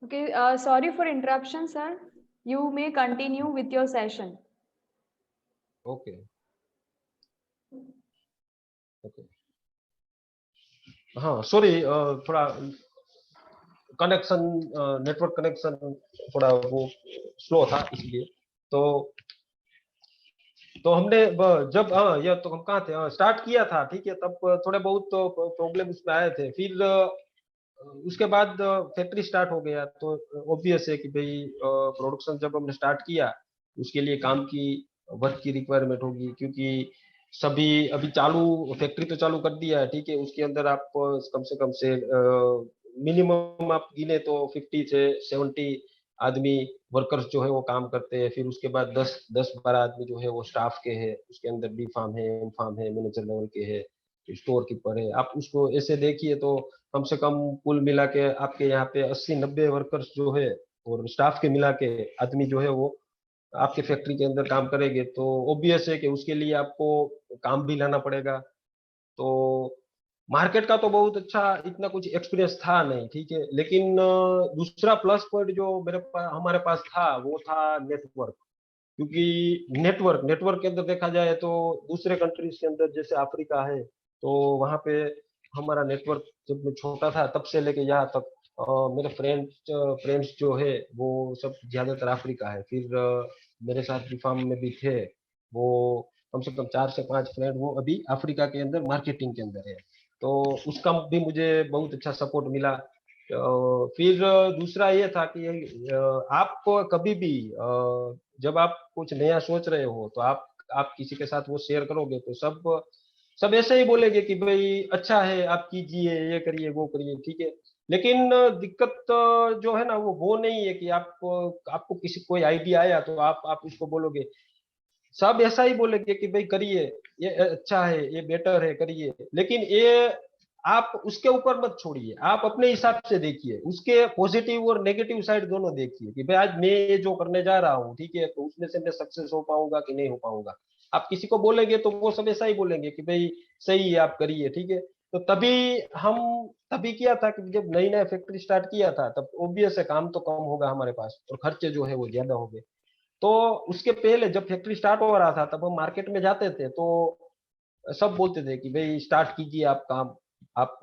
Okay, sorry for interruption, sir. You may continue with your session. Okay okay. हाँ sorry, थोड़ा connection, network connection थोड़ा वो slow था इसलिए। तो हमने जब यह तो हम कहाँ थे, स्टार्ट किया था ठीक है, तब थोड़े बहुत प्रॉब्लम उसमें आए थे। फिर उसके बाद फैक्ट्री स्टार्ट हो गया, तो ऑब्वियस है कि भाई प्रोडक्शन जब हमने स्टार्ट किया उसके लिए काम की वर्क की रिक्वायरमेंट होगी, क्योंकि सभी अभी चालू फैक्ट्री तो चालू कर दिया है ठीक है, उसके अंदर आप कम से मिनिमम आप गिने तो 50 से 70 आदमी वर्कर्स जो है वो काम करते हैं। फिर उसके बाद 10-12 आदमी जो है वो स्टाफ के हैं, उसके अंदर बी फार्म है, एम फार्म है, मैनेजर लेवल के है, स्टोर कीपर है। आप उसको ऐसे देखिए तो कम से कम कुल मिला के आपके यहाँ पे 80-90 वर्कर्स जो है और स्टाफ के मिला के आदमी जो है वो आपके फैक्ट्री के अंदर काम करेंगे। तो ऑब्वियस है कि उसके लिए आपको काम भी लाना पड़ेगा। तो मार्केट का तो बहुत अच्छा इतना कुछ एक्सपीरियंस था नहीं ठीक है, लेकिन दूसरा प्लस पॉइंट जो मेरे पास हमारे पास था वो था नेटवर्क। क्योंकि नेटवर्क के अंदर देखा जाए तो दूसरे कंट्रीज के अंदर जैसे अफ्रीका है, तो वहां पे हमारा नेटवर्क जब मैं छोटा था तब से लेके यहाँ तक मेरे फ्रेंड्स जो है वो सब ज्यादातर अफ्रीका है। फिर मेरे साथ भी फार्म में भी थे वो, कम से कम 4 से 5 फ्रेंड वो अभी अफ्रीका के अंदर मार्केटिंग के अंदर है। तो उसका भी मुझे बहुत अच्छा सपोर्ट मिला। फिर दूसरा ये था कि आप कभी भी जब आप कुछ नया सोच रहे हो तो आप किसी के साथ वो शेयर करोगे तो सब सब ऐसे ही बोलेंगे कि भाई अच्छा है, आप कीजिए, ये करिए, वो करिए ठीक है। लेकिन दिक्कत जो है ना वो नहीं है कि आपको किसी कोई आइडिया आया तो आप उसको बोलोगे। सब ऐसा ही बोलेंगे कि भाई करिए, ये अच्छा है, ये बेटर है, करिए। लेकिन ये आप उसके ऊपर मत छोड़िए, आप अपने हिसाब से देखिए, उसके पॉजिटिव और नेगेटिव साइड दोनों देखिए कि भाई आज मैं ये जो करने जा रहा हूँ ठीक है, तो उसमें से मैं सक्सेस हो पाऊंगा कि नहीं हो पाऊंगा। आप किसी को बोलेंगे तो वो सब ऐसा ही बोलेंगे कि भाई सही है, आप करिए ठीक है। तो हम तभी किया था कि जब नई नई फैक्ट्री स्टार्ट किया था तब ऑब्वियस है काम तो कम होगा हमारे पास और खर्चे जो है वो ज्यादा हो गए। तो उसके पहले जब फैक्ट्री स्टार्ट हो रहा था तब हम मार्केट में जाते थे तो सब बोलते थे कि भाई स्टार्ट कीजिए आप काम, आप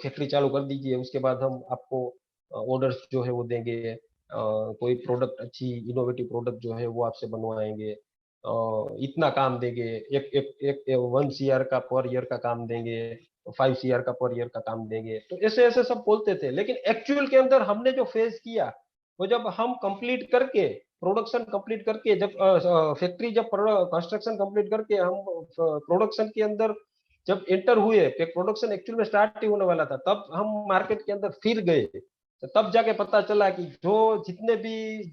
फैक्ट्री चालू कर दीजिए, उसके बाद हम आपको ऑर्डर्स जो है वो देंगे, कोई प्रोडक्ट अच्छी इनोवेटिव प्रोडक्ट जो है वो आपसे बनवाएंगे, इतना काम देंगे, एक एक एक 1 CR का पर ईयर का काम देंगे, 5 CR का पर ईयर का काम देंगे। तो ऐसे ऐसे सब बोलते थे, लेकिन एक्चुअल के अंदर हमने जो फेस किया वो जब हम कंप्लीट करके प्रोडक्शन कंप्लीट करके जब फैक्ट्री जब कंस्ट्रक्शन कंप्लीट करके हम प्रोडक्शन के अंदर जब एंटर हुए, प्रोडक्शन एक्चुअल में स्टार्ट ही होने वाला था, तब हम मार्केट के अंदर फिर गए। तो तब जाके पता चला कि जो जितने भी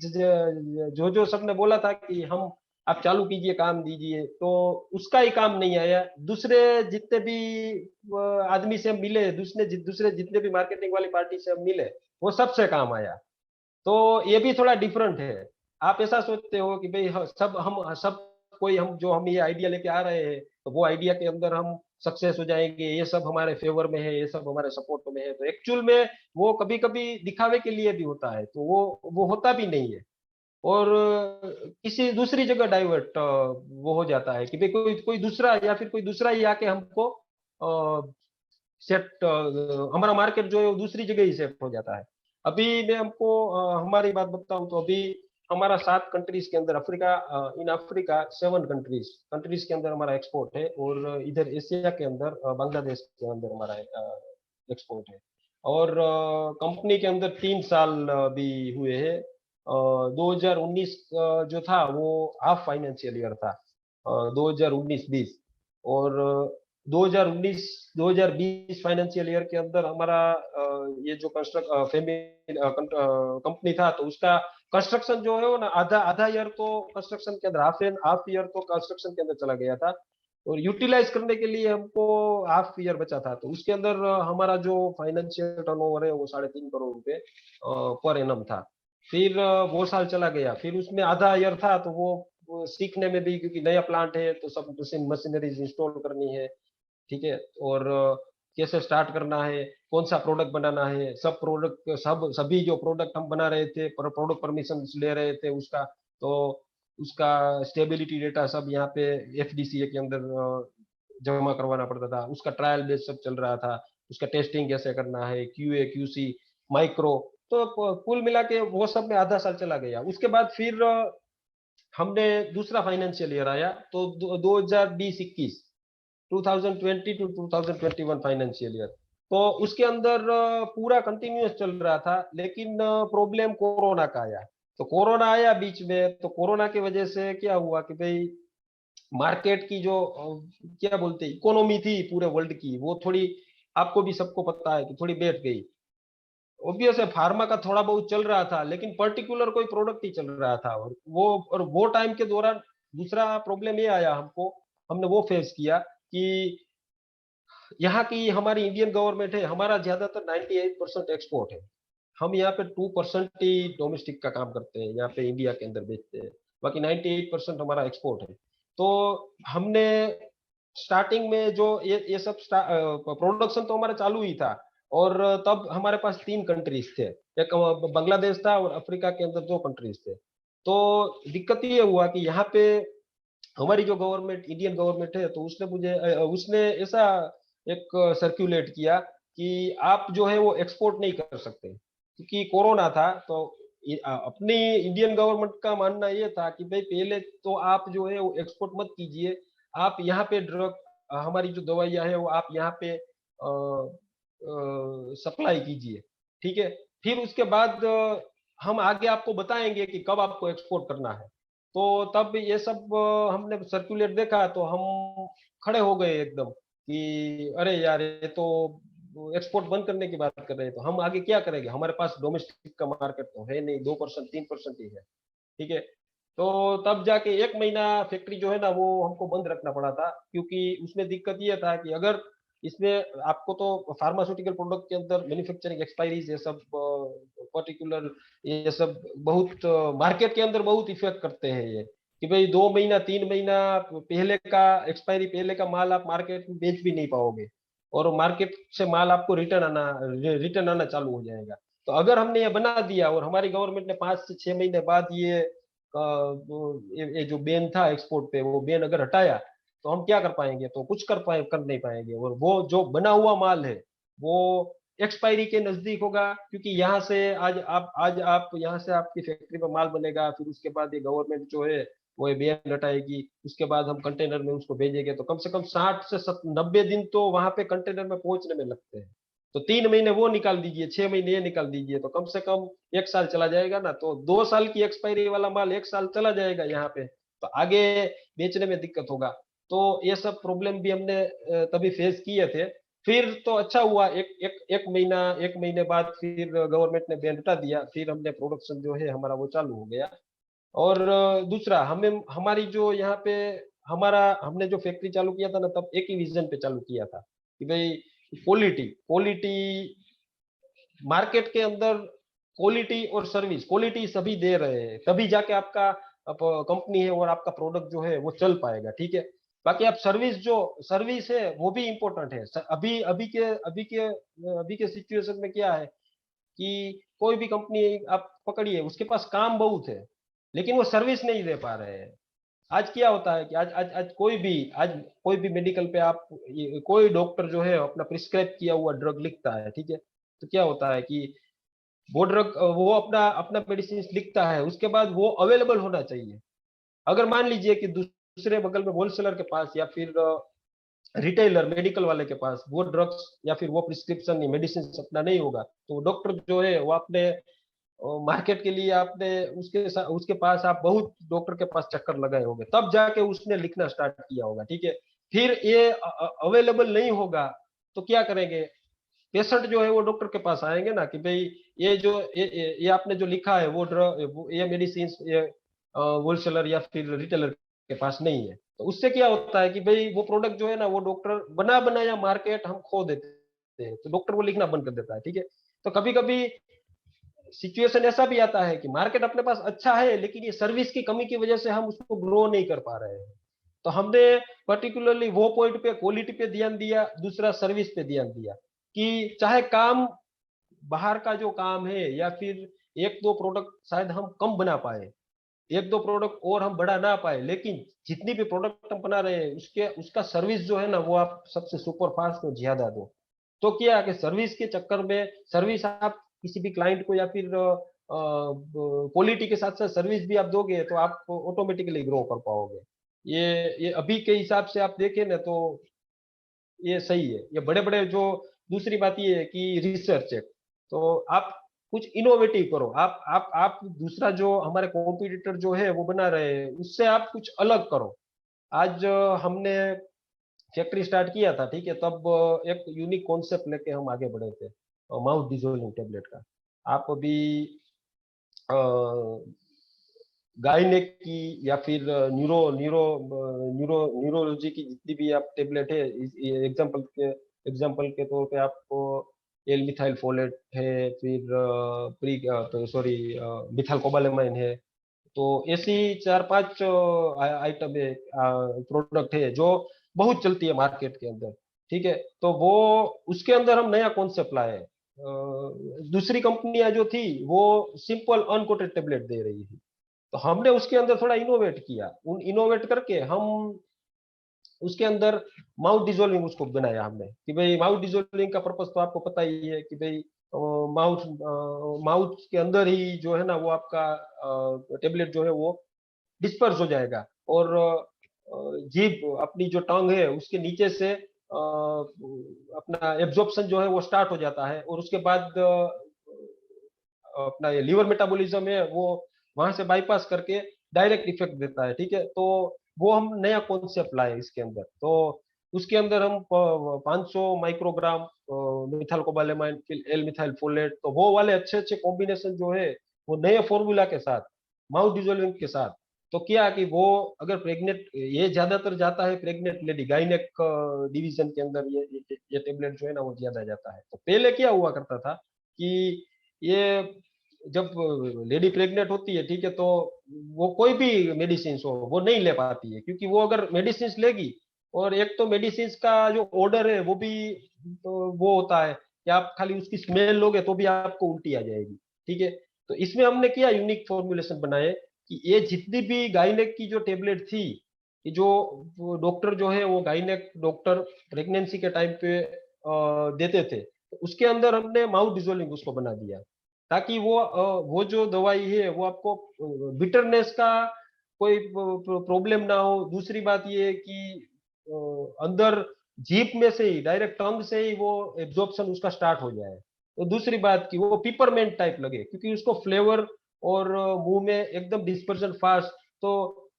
जो सबने बोला था कि हम आप चालू कीजिए, काम दीजिए, तो उसका ही काम नहीं आया। दूसरे जितने भी आदमी से हम मिले, दूसरे जितने भी मार्केटिंग वाली पार्टी से हम मिले, वो सबसे काम आया। तो ये भी थोड़ा डिफरेंट है। आप ऐसा सोचते हो कि भाई सब कोई हम ये आइडिया लेके आ रहे हैं तो वो आइडिया के अंदर हम सक्सेस हो जाएंगे, ये सब हमारे फेवर में है, ये सब हमारे सपोर्ट में है। तो एक्चुअल में वो कभी कभी दिखावे के लिए भी होता है, तो वो होता भी नहीं है। और किसी दूसरी जगह डाइवर्ट वो हो जाता है कि भाई कोई कोई दूसरा या फिर कोई दूसरा ही आके हमको सेट, हमारा मार्केट जो है वो दूसरी जगह ही सेट हो जाता है। अभी मैं हमको हमारी बात बताऊं तो अभी हमारा 7 कंट्रीज के अंदर Africa, in Africa 7 countries countries के अंदर हमारा एक्सपोर्ट है, और इधर एशिया के अंदर बांग्लादेश के अंदर हमारा एक्सपोर्ट है। और कंपनी के अंदर 3 साल भी हुए हैं। 2019 जो था वो हाफ फाइनेंशियल ईयर था, 2019-20। और 2019 2020 फाइनेंशियल ईयर के अंदर हमारा ये जो कंपनी था तो उसका कंस्ट्रक्शन जो है वो ना आधा आधा ईयर तो कंस्ट्रक्शन के अंदर, हाफ ईयर तो कंस्ट्रक्शन के अंदर चला गया था। और यूटिलाइज करने के लिए हमको हाफ ईयर बचा था, तो उसके अंदर हमारा जो फाइनेंशियल टर्नओवर है वो 3.5 करोड़ रुपए पर एनम था। फिर वो साल चला गया, फिर उसमें आधा ईयर था तो वो सीखने में भी, क्योंकि नया प्लांट है तो सब मशीनरीज इंस्टॉल करनी है ठीक है, और कैसे स्टार्ट करना है, कौन सा प्रोडक्ट बनाना है, सभी जो प्रोडक्ट हम बना रहे थे, प्रोडक्ट परमिशन ले रहे थे उसका, तो उसका स्टेबिलिटी डेटा सब यहाँ पे एफडीसीए के अंदर जमा करवाना पड़ता था। उसका ट्रायल बेस सब चल रहा था, उसका टेस्टिंग कैसे करना है, क्यूए क्यूसी माइक्रो। तो कुल मिला के वो सब में आधा साल चला गया। उसके बाद फिर हमने दूसरा फाइनेंशियल ईयर आया, तो 2020-21 2020 टू 2021 फाइनेंशियल ईयर, तो उसके अंदर पूरा कंटिन्यूअस चल रहा था। लेकिन प्रॉब्लम कोरोना का आया। तो कोरोना आया बीच में, तो कोरोना की वजह से क्या हुआ कि भाई मार्केट की जो क्या बोलते इकोनॉमी थी पूरे वर्ल्ड की, वो थोड़ी, आपको भी सबको पता है कि थोड़ी बैठ गई। ऑब्वियस है, फार्मा का थोड़ा बहुत चल रहा था, लेकिन पर्टिकुलर कोई प्रोडक्ट ही चल रहा था। और वो टाइम के दौरान दूसरा प्रॉब्लम ये आया हमको, हमने वो फेस किया कि यहाँ की हमारी इंडियन गवर्नमेंट है, हमारा ज्यादातर 98% एक्सपोर्ट है। हम यहाँ पे 2% ही डोमेस्टिक का काम करते हैं, यहाँ पे इंडिया के अंदर बेचते हैं। बाकी 98% हमारा एक्सपोर्ट है। तो हमने स्टार्टिंग में जो ये सब प्रोडक्शन तो हमारा चालू ही था। और तब हमारे पास 3 कंट्रीज थे, एक बांग्लादेश था और अफ्रीका के अंदर 2 कंट्रीज थे। तो दिक्कत ये हुआ कि यहाँ पे हमारी जो गवर्नमेंट, इंडियन गवर्नमेंट है, तो उसने ऐसा एक सर्कुलेट किया कि आप जो है वो एक्सपोर्ट नहीं कर सकते, क्योंकि कोरोना था। तो अपनी इंडियन गवर्नमेंट का मानना ये था कि भाई पहले तो आप जो है वो एक्सपोर्ट मत कीजिए, आप यहाँ पे ड्रग, हमारी जो दवाइयाँ है वो आप यहाँ पे सप्लाई कीजिए, ठीक है। फिर उसके बाद हम आगे आपको बताएंगे कि कब आपको एक्सपोर्ट करना है। तो तब ये सब हमने सर्कुलेट देखा, तो हम खड़े हो गए एकदम कि अरे यार, ये तो एक्सपोर्ट बंद करने की बात कर रहे हैं, तो हम आगे क्या करेंगे, हमारे पास डोमेस्टिक का मार्केट तो है नहीं, 2% 3% ही है, ठीक है। तो तब जाके 1 महीना फैक्ट्री जो है ना वो हमको बंद रखना पड़ा था, क्योंकि उसमें दिक्कत ये था कि अगर इसमें आपको तो फार्मास्यूटिकल प्रोडक्ट के अंदर मैन्युफैक्चरिंग एक्सपायरीज ये सब पर्टिकुलर, ये सब बहुत मार्केट के अंदर बहुत इफेक्ट करते हैं ये, कि भाई 2 महीना 3 महीना पहले का एक्सपायरी, पहले का माल आप मार्केट में बेच भी नहीं पाओगे, और मार्केट से माल आपको रिटर्न आना चालू हो जाएगा। तो अगर हमने ये बना दिया और हमारी गवर्नमेंट ने 5 से 6 महीने बाद ये जो बैन था एक्सपोर्ट पे, वो बैन अगर हटाया, तो हम क्या कर पाएंगे, तो कुछ कर नहीं पाएंगे। और वो जो बना हुआ माल है वो एक्सपायरी के नजदीक होगा, क्योंकि आज आप यहाँ से आपकी फैक्ट्री में माल बनेगा, फिर उसके बाद ये गवर्नमेंट जो है वो ये बैन हटाएगी, उसके बाद हम कंटेनर में उसको भेजेंगे, तो कम से कम 60 से 90 दिन तो वहां पे कंटेनर में पहुंचने में लगते हैं। तो 3 महीने वो निकाल दीजिए, 6 महीने ये निकाल दीजिए, तो कम से कम 1 साल चला जाएगा ना। तो 2 साल की एक्सपायरी वाला माल 1 साल चला जाएगा यहाँ पे, तो आगे बेचने में दिक्कत होगा। तो ये सब प्रॉब्लम भी हमने तभी फेस किए थे। फिर तो अच्छा हुआ, एक महीने बाद फिर गवर्नमेंट ने बैन हटा दिया, फिर हमने प्रोडक्शन जो है हमारा वो चालू हो गया। और दूसरा, हमें हमारी जो यहाँ पे हमारा हमने जो फैक्ट्री चालू किया था ना, तब एक ही विजन पे चालू किया था कि भाई क्वालिटी क्वालिटी मार्केट के अंदर, क्वालिटी और सर्विस, क्वालिटी सभी दे रहे हैं, तभी जाके आपका कंपनी है और आपका प्रोडक्ट जो है वो चल पाएगा, ठीक है। बाकी आप सर्विस है वो भी इम्पोर्टेंट है। अभी के सिचुएशन में क्या है कि कोई भी कंपनी आप पकड़िए, उसके पास काम बहुत है, लेकिन वो सर्विस नहीं दे पा रहे हैं। आज क्या होता है कि आज कोई भी मेडिकल पे आप कोई डॉक्टर जो है अपना प्रिस्क्राइब किया हुआ ड्रग लिखता है, ठीक है। तो क्या होता है कि वो अपना अपना मेडिसिन लिखता है, उसके बाद वो अवेलेबल होना चाहिए। अगर मान लीजिए कि दूसरे बगल में होलसेलर के पास या फिर रिटेलर मेडिकल वाले के पास वो ड्रग्स या फिर वो प्रिस्क्रिप्शन मेडिसिन अपना नहीं होगा, तो डॉक्टर जो है वो अपने मार्केट के लिए आपने उसके पास आप बहुत डॉक्टर के पास चक्कर लगाए होंगे, तब जाके उसने लिखना स्टार्ट किया होगा, ठीक है। फिर ये अवेलेबल नहीं होगा, तो क्या करेंगे, पेशेंट जो है वो डॉक्टर के पास आएंगे ना कि भाई ये आपने जो लिखा है ये मेडिसिन ये होलसेलर या फिर रिटेलर के पास नहीं है। तो उससे क्या होता है कि भाई वो प्रोडक्ट जो है ना वो डॉक्टर बना बनाया मार्केट हम खो देते हैं, तो डॉक्टर वो लिखना बंद कर देता है, ठीक है। तो कभी कभी सिचुएशन ऐसा भी आता है कि मार्केट अपने पास अच्छा है, लेकिन ये सर्विस की कमी की वजह से हम उसको ग्रो नहीं कर पा रहे हैं। तो हमने पर्टिकुलरली वो पॉइंट पे क्वालिटी पे ध्यान दिया, दूसरा सर्विस पे ध्यान दिया। कि चाहे काम बाहर का जो काम है या फिर एक दो प्रोडक्ट शायद हम कम बना पाए, एक दो प्रोडक्ट और हम बढ़ा ना पाए, लेकिन जितनी भी प्रोडक्ट हम बना रहे हैं उसके उसका सर्विस जो है ना वो आप सबसे सुपर फास्ट और ज्यादा दो। तो क्या है कि सर्विस के चक्कर में, सर्विस आप किसी भी क्लाइंट को या फिर क्वालिटी के साथ साथ सर्विस भी आप दोगे तो आप ऑटोमेटिकली ग्रो कर पाओगे। ये अभी के हिसाब से आप देखें ना तो ये सही है। ये बड़े बड़े जो, दूसरी बात ये है कि रिसर्च है, तो आप कुछ इनोवेटिव करो। आप दूसरा जो हमारे कॉम्पिटिटर जो है वो बना रहे हैं उससे आप कुछ अलग करो। आज हमने फैक्ट्री स्टार्ट किया था, ठीक है, तब एक यूनिक कॉन्सेप्ट लेके हम आगे बढ़े थे, माउथ डिजोल्विंग टेबलेट का। आप अभी गायनेक की या फिर न्यूरो न्यूरो न्यूरोलॉजी की जितनी भी आप टेबलेट है, एग्जांपल के तौर पे आपको एल मिथाइल फोलेट है, फिर प्री सॉरी मिथाइल कोबालेमाइन है, तो ऐसी चार पांच आइटम है, प्रोडक्ट है जो बहुत चलती है मार्केट के अंदर, ठीक है। तो वो उसके अंदर हम नया कॉन्सेप्ट लाए। दूसरी कंपनियां जो थी वो सिंपल अनकोटेड टेबलेट दे रही थी, तो हमने उसके अंदर थोड़ा इनोवेट किया। उन इनोवेट करके हम उसके अंदर माउथ डिजोल्विंग उसको बनाया हमने, कि भाई माउथ डिजोल्विंग का पर्पस तो आपको पता ही है कि भाई माउथ माउथ के अंदर ही जो है ना वो आपका टेबलेट जो है वो डिस्पर्स हो जाएगा, और जीभ अपनी जो टंग है उसके नीचे से अपना एब्जॉर्प्शन जो है वो स्टार्ट हो जाता है, और उसके बाद अपना ये लीवर मेटाबॉलिज्म है वो वहां से बाईपास करके डायरेक्ट इफेक्ट देता है, ठीक है। तो वो हम नया कॉन्सेप्ट लाए इसके अंदर। तो उसके अंदर हम 500 माइक्रोग्राम मिथाइल कोबालेमाइन फिर एल मिथाइल फोलेट, तो वो वाले अच्छे अच्छे कॉम्बिनेशन जो है वो नए फॉर्मूला के साथ, माउथ डिजोल्विंग के साथ। तो क्या कि वो अगर प्रेग्नेंट, ये ज्यादातर जाता है प्रेग्नेंट लेडी गायनेक डिवीजन के अंदर, ये टेबलेट जो है ना वो ज्यादा जाता है। तो पहले क्या हुआ करता था कि ये जब लेडी प्रेग्नेंट होती है, ठीक है, तो वो कोई भी मेडिसिन हो वो नहीं ले पाती है, क्योंकि वो अगर मेडिसिन लेगी, और एक तो मेडिसिन का जो ऑर्डर है वो भी तो वो होता है कि आप खाली उसकी स्मेल लोगे तो भी आपको उल्टी आ जाएगी, ठीक है। तो इसमें हमने क्या यूनिक फॉर्मुलेशन बनाए कि ये जितनी भी गायनेक की जो टेबलेट थी, कि जो डॉक्टर जो है वो गायनेक डॉक्टर प्रेगनेंसी के टाइम पे देते थे, तो उसके अंदर हमने माउथ डिजोल्विंग उसको बना दिया, ताकि वो जो दवाई है वो आपको बिटरनेस का कोई प्रॉब्लम ना हो। दूसरी बात ये है कि अंदर जीप में से ही डायरेक्ट टंग से ही वो एब्जॉर्प्शन उसका स्टार्ट हो जाए। तो दूसरी बात की वो पिपरमेंट टाइप लगे, क्योंकि उसको फ्लेवर और मुंह में एकदम डिस्पर्शन फास्ट। तो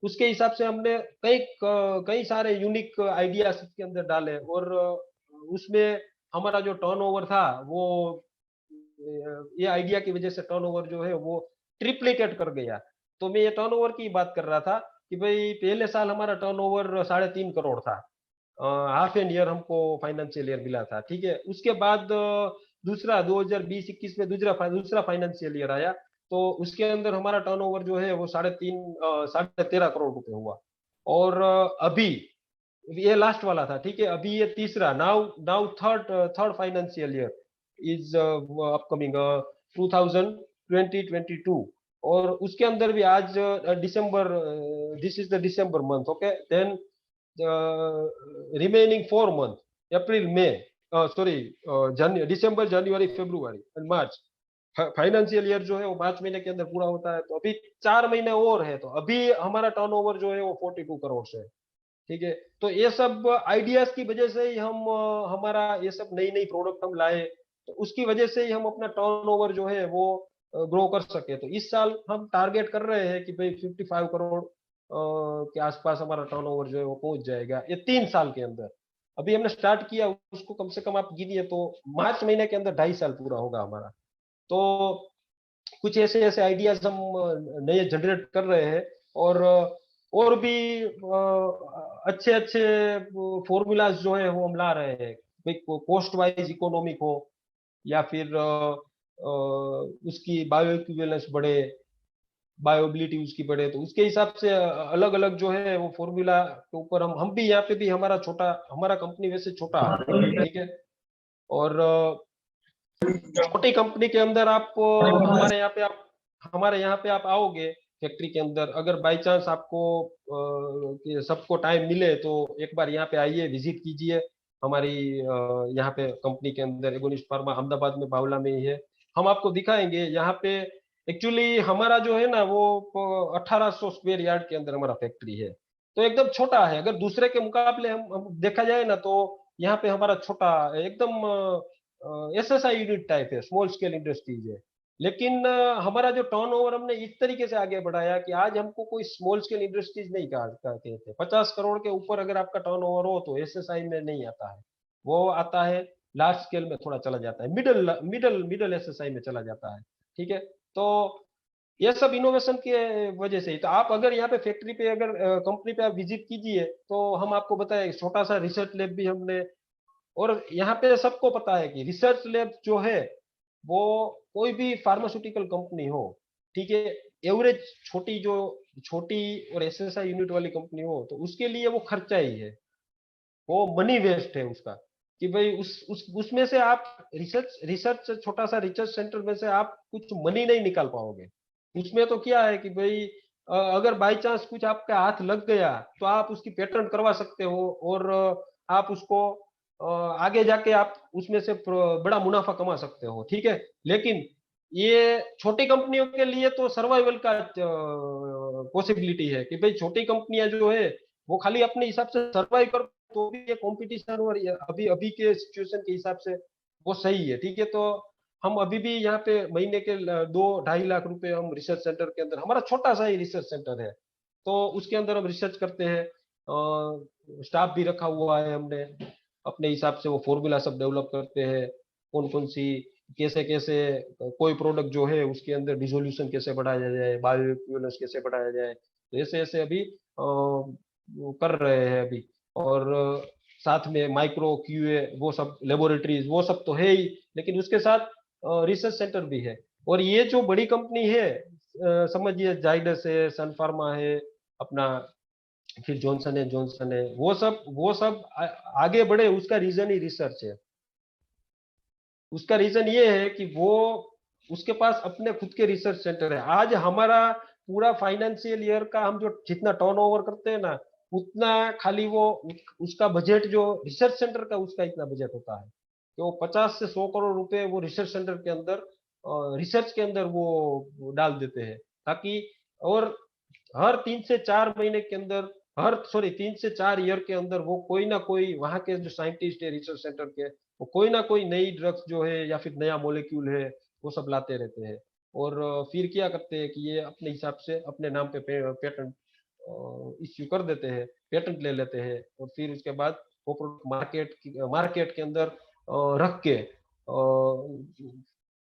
उसके हिसाब से हमने कई सारे यूनिक आइडियाज इसके अंदर डाले, और उसमें हमारा जो टर्नओवर था वो ये आइडिया की वजह से टर्नओवर जो है वो ट्रिप्लिकेट कर गया। तो मैं ये टर्नओवर की बात कर रहा था कि भाई पहले साल हमारा टर्नओवर 3.5 करोड़ था, हाफ एन ईयर हमको फाइनेंशियल ईयर मिला था, ठीक है। उसके बाद दूसरा 2020-21 में दूसरा दूसरा फाइनेंशियल ईयर आया, तो उसके अंदर हमारा टर्नओवर जो है वो 13.5 करोड़ रुपए हुआ। और अभी ये लास्ट वाला था, ठीक है, अभी ये तीसरा, now now third third financial year is upcoming 2020-22। और उसके अंदर भी आज दिसंबर, this is the December month, okay, then remaining 4 month, April May, sorry, December January February and March, financial year जो है वो मार्च महीने के अंदर पूरा होता है। तो अभी 4 महीने और है, तो अभी हमारा टर्नओवर जो है वो 42 करोड़ से है, ठीक है। तो ये सब आइडियाज की वजह से ही हम हमारा ये सब नई नई प्रोडक्ट हम लाए, तो उसकी वजह से ही हम अपना टर्नओवर जो है वो ग्रो कर सके। तो इस साल हम टारगेट कर रहे हैं कि भाई 55 करोड़ के आसपास हमारा टर्नओवर जो है वो पहुंच जाएगा ये 3 साल के अंदर। अभी हमने स्टार्ट किया, उसको कम से कम आप गिनिए तो मार्च महीने के अंदर 2.5 साल पूरा होगा हमारा। तो कुछ ऐसे ऐसे आइडियाज हम नए जनरेट कर रहे हैं, और भी अच्छे अच्छे फॉर्मूलाज जो है वो हम ला रहे हैं, भाई कॉस्ट वाइज इकोनॉमिक हो या फिर उसकी बायो इक्विवेलेंस बढ़े, बायोबिलिटी उसकी बढ़े, तो उसके हिसाब से अलग अलग जो है वो फॉर्मूला के ऊपर हम भी यहाँ पे भी हमारा कंपनी वैसे छोटा है, ठीक है। और छोटी कंपनी के अंदर आप हमारे यहाँ पे आप आओगे फैक्ट्री के अंदर, अगर बाई चांस आपको कि सबको टाइम मिले तो एक बार यहाँ पे आइए, विजिट कीजिए हमारी यहाँ पे कंपनी के अंदर। एगोनिस्ट फार्मा अहमदाबाद में, बावला में ही है। हम आपको दिखाएंगे यहाँ पे। एक्चुअली हमारा जो है ना वो 1800 स्क्वायर यार्ड के अंदर हमारा फैक्ट्री है, तो एकदम छोटा है। अगर दूसरे के मुकाबले हम देखा जाए ना तो यहाँ पे हमारा छोटा एकदम एसएसआई यूनिट टाइप है, स्मॉल स्केल इंडस्ट्रीज है। लेकिन हमारा जो टर्नओवर हमने इस तरीके से आगे बढ़ाया कि आज हमको कोई स्मॉल स्केल इंडस्ट्रीज नहीं कहते थे। 50 करोड़ के ऊपर अगर आपका टर्नओवर हो तो एसएसआई में नहीं आता है, वो आता है लार्ज स्केल में, थोड़ा चला जाता है, मिडल मिडल मिडल एसएसआई में चला जाता है। ठीक है, तो ये सब इनोवेशन की वजह से ही। तो आप अगर यहाँ पे फैक्ट्री पे, अगर कंपनी पे आप विजिट कीजिए तो हम आपको बताएं, छोटा सा रिसर्च लैब भी हमने। और यहाँ पे सबको पता है कि रिसर्च लैब जो है वो कोई भी फार्मास्यूटिकल कंपनी हो, ठीक है, एवरेज छोटी और एसएसआई यूनिट वाली कंपनी हो तो उसके लिए वो खर्चा ही है, वो मनी वेस्ट है उसका। कि भाई उसमें से आप रिसर्च छोटा सा रिसर्च सेंटर में से आप कुछ मनी नहीं निकाल पाओगे। उसमें तो क्या है कि भाई अगर बाई चांस कुछ आपका हाथ लग गया तो आप उसकी पेटेंट करवा सकते हो, और आप उसको आगे जाके आप उसमें से बड़ा मुनाफा कमा सकते हो। ठीक है, लेकिन ये छोटी कंपनियों के लिए तो सर्वाइवल का पॉसिबिलिटी है कि भाई छोटी कंपनियां जो है वो खाली अपने हिसाब से सर्वाइव कर, तो भी ये कंपटीशन और अभी अभी के सिचुएशन के हिसाब से वो सही है। ठीक है, तो हम अभी भी यहाँ पे महीने के 2-2.5 लाख रुपए हम रिसर्च सेंटर के अंदर, हमारा छोटा सा ही रिसर्च सेंटर है, तो उसके अंदर हम रिसर्च करते हैं। स्टाफ भी रखा हुआ है हमने, अपने हिसाब से वो फॉर्मूला सब डेवलप करते हैं, कौन कौन सी कैसे कैसे कोई प्रोडक्ट जो है उसके अंदर डिसोल्यूशन कैसे बढ़ाया जाए, बायोइक्विवेलेंस कैसे बढ़ाया जाए, तो ऐसे ऐसे अभी कर रहे हैं अभी। और साथ में माइक्रो क्यूए वो सब लेबोरेटरीज वो सब तो है ही, लेकिन उसके साथ रिसर्च सेंटर भी है। और ये जो बड़ी कंपनी है, समझिए जाइडस है, सन फार्मा है अपना, फिर जॉनसन है, वो सब आगे बढ़े उसका रीजन ही रिसर्च है। उसका रीजन ये है कि वो उसके पास अपने खुद के रिसर्च सेंटर है। आज हमारा पूरा फाइनेंशियल ईयर का हम जो जितना टर्नओवर करते हैं ना, उतना खाली वो उसका बजट जो रिसर्च सेंटर का उसका इतना बजट होता है कि वो 50 से 100 करोड़ रुपए वो रिसर्च सेंटर के अंदर रिसर्च के अंदर वो डाल देते हैं, ताकि और हर 3 से 4 महीने के अंदर, हर सॉरी 3 से 4 ईयर के अंदर वो कोई ना कोई वहां के जो साइंटिस्ट है रिसर्च सेंटर के, वो कोई ना कोई नई ड्रग्स जो है या फिर नया मॉलिक्यूल है वो सब लाते रहते हैं। और फिर क्या करते हैं कि ये अपने हिसाब से अपने नाम पे पेटेंट इश्यू कर देते हैं, पेटेंट ले लेते हैं, और फिर उसके बाद वो प्रोडक्ट मार्केट के अंदर रख के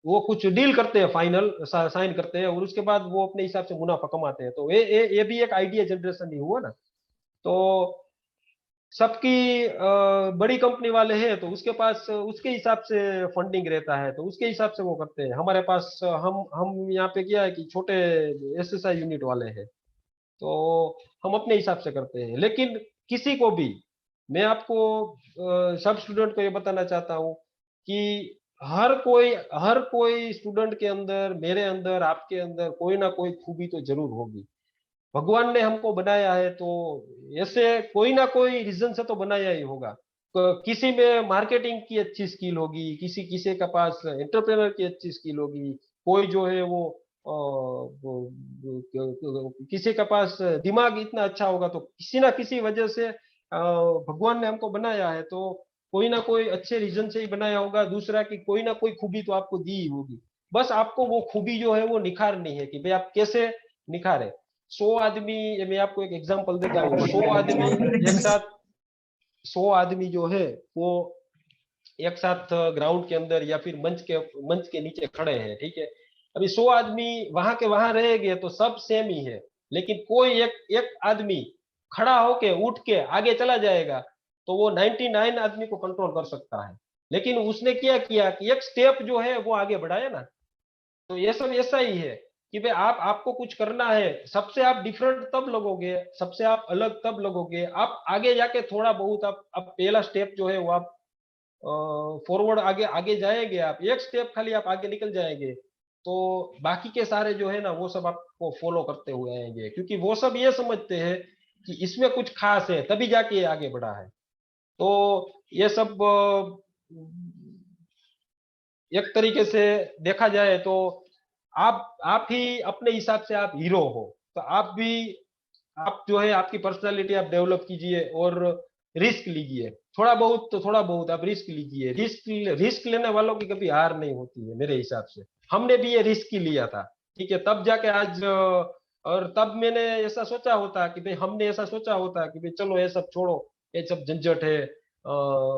वो कुछ डील करते हैं, फाइनल साइन करते हैं, और उसके बाद वो अपने हिसाब से मुनाफा कमाते हैं। तो ये भी एक आइडिया जनरेशन ही हुआ ना। तो सबकी बड़ी कंपनी वाले हैं तो उसके पास उसके हिसाब से फंडिंग रहता है, तो उसके हिसाब से वो करते हैं। हमारे पास हम यहाँ पे क्या है कि छोटे एसएसआई यूनिट वाले हैं, तो हम अपने हिसाब से करते हैं। लेकिन किसी को भी, मैं आपको सब स्टूडेंट को ये बताना चाहता हूँ कि हर कोई स्टूडेंट के अंदर, मेरे अंदर, आपके अंदर कोई ना कोई खूबी तो जरूर होगी। भगवान ने हमको बनाया है तो ऐसे कोई ना कोई रीजन से तो बनाया ही होगा। किसी में मार्केटिंग की अच्छी स्किल होगी, किसी किसी के पास एंटरप्रेनर की अच्छी स्किल होगी, कोई जो है किसी के पास दिमाग इतना अच्छा होगा, तो किसी ना किसी वजह से भगवान ने हमको बनाया है, तो कोई ना कोई अच्छे रीजन से ही बनाया होगा। दूसरा कि कोई ना कोई खूबी तो आपको दी ही होगी, बस आपको वो खूबी जो है वो निखारनी है कि भाई आप कैसे निखारे। 100 आदमी, ये मैं आपको एक एग्जांपल देता हूँ, 100 आदमी एक साथ, 100 आदमी जो है वो एक साथ ग्राउंड के अंदर या फिर मंच के नीचे खड़े हैं, ठीक है। अभी 100 आदमी वहां के वहां रहेंगे तो सब सेम ही है, लेकिन कोई एक एक आदमी खड़ा होके उठ के आगे चला जाएगा तो वो 99 आदमी को कंट्रोल कर सकता है। लेकिन उसने क्या किया कि एक स्टेप जो है वो आगे बढ़ाया ना। तो ये सब ऐसा ही है कि भाई आपको कुछ करना है, सबसे आप डिफरेंट तब लगोगे, सबसे आप अलग तब लगोगे, आप आगे जाके थोड़ा बहुत आप पहला स्टेप जो है वो आप फॉरवर्ड आगे आगे जाएंगे, आप एक स्टेप खाली आप आगे निकल जाएंगे, तो बाकी के सारे जो है ना वो सब आपको फॉलो करते हुए आएंगे, क्योंकि वो सब ये समझते हैं कि इसमें कुछ खास है तभी जाके ये आगे बढ़ा है। तो ये सब एक तरीके से देखा जाए तो आप ही अपने हिसाब से आप हीरो हो, तो आप भी, आप जो है आपकी पर्सनालिटी आप डेवलप कीजिए और रिस्क लीजिए, थोड़ा बहुत तो थोड़ा बहुत आप रिस्क लीजिए। रिस्क लेने वालों की कभी हार नहीं होती है मेरे हिसाब से। हमने भी ये रिस्क ही लिया था, ठीक है, तब जाके आज और तब मैंने ऐसा सोचा होता कि भाई, हमने ऐसा सोचा होता कि भाई चलो ये सब छोड़ो, ये सब झंझट है,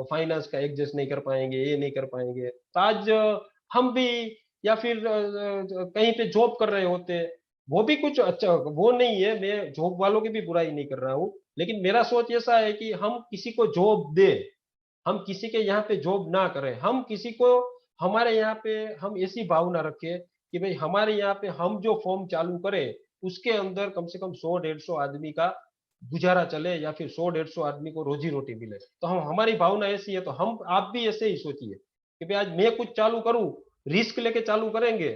फाइनेंस का एडजस्ट नहीं कर पाएंगे, ये नहीं कर पाएंगे, तो आज हम भी या फिर कहीं पे जॉब कर रहे होते, वो भी कुछ अच्छा, वो नहीं है, मैं जॉब वालों की भी बुराई नहीं कर रहा हूँ, लेकिन मेरा सोच ऐसा है कि हम किसी को जॉब दे, हम किसी के यहाँ पे जॉब ना करें, हम किसी को, हमारे यहाँ पे हम ऐसी भावना रखें कि भाई हमारे यहाँ पे हम जो फॉर्म चालू करें उसके अंदर कम से कम 100-150 आदमी का गुजारा चले, या फिर 100-150 आदमी को रोजी रोटी मिले। तो हम, हमारी भावना ऐसी है, तो हम, आप भी ऐसे ही सोचिए कि भाई आज मैं कुछ चालू करूं, रिस्क लेके चालू करेंगे,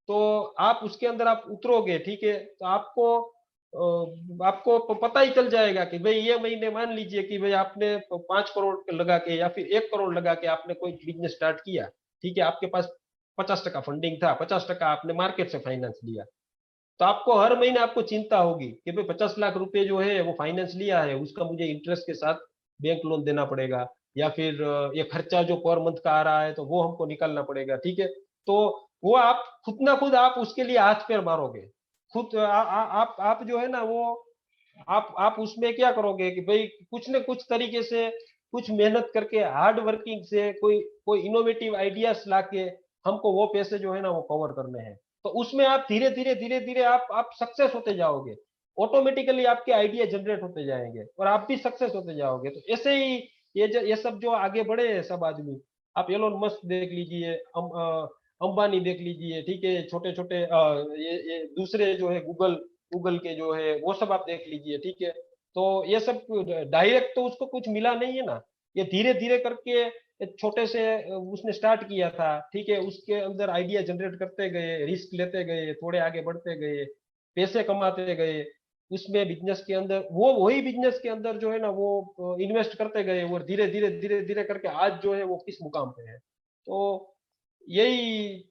तो आप उसके अंदर आप उतरोगे, ठीक है, तो आपको पता ही चल जाएगा कि भाई ये महीने मान लीजिए कि भाई आपने 5 करोड़ लगा के या फिर 1 करोड़ लगा के आपने कोई बिजनेस स्टार्ट किया, ठीक है, आपके पास 50% फंडिंग था, 50% आपने मार्केट से फाइनेंस लिया, तो आपको हर महीने आपको चिंता होगी कि भाई 50 लाख रुपए जो है वो फाइनेंस लिया है, उसका मुझे इंटरेस्ट के साथ बैंक लोन देना पड़ेगा, या फिर ये खर्चा जो पर मंथ का आ रहा है तो वो हमको निकालना पड़ेगा, ठीक है, तो वो आप खुद ना खुद आप उसके लिए हाथ पैर मारोगे, खुद आप जो है ना वो, आप उसमें क्या करोगे कि भाई कुछ न कुछ तरीके से, कुछ मेहनत करके, हार्ड वर्किंग से, कोई कोई इनोवेटिव आइडियाज लाके हमको वो पैसे जो है ना वो कवर करने हैं, तो उसमें आप धीरे धीरे धीरे धीरे आप सक्सेस होते जाओगे, ऑटोमेटिकली आपके आइडिया जनरेट होते जाएंगे और आप भी सक्सेस होते जाओगे। तो ऐसे ही ये सब जो आगे बढ़े हैं सब आदमी, आप एलोन मस्क देख लीजिए, अंबानी देख लीजिए, ठीक है, छोटे छोटे ये दूसरे जो है गूगल गूगल के जो है वो सब आप देख लीजिए, ठीक है, तो ये सब डायरेक्ट तो उसको कुछ मिला नहीं है ना, ये धीरे धीरे करके एक छोटे से उसने स्टार्ट किया था, ठीक है, उसके अंदर आइडिया जनरेट करते गए, रिस्क लेते गए, थोड़े आगे बढ़ते गए, पैसे कमाते गए, उसमें बिजनेस के अंदर वो वही बिजनेस के अंदर जो है ना वो इन्वेस्ट करते गए, और धीरे धीरे धीरे धीरे करके आज जो है वो किस मुकाम पे है। तो यही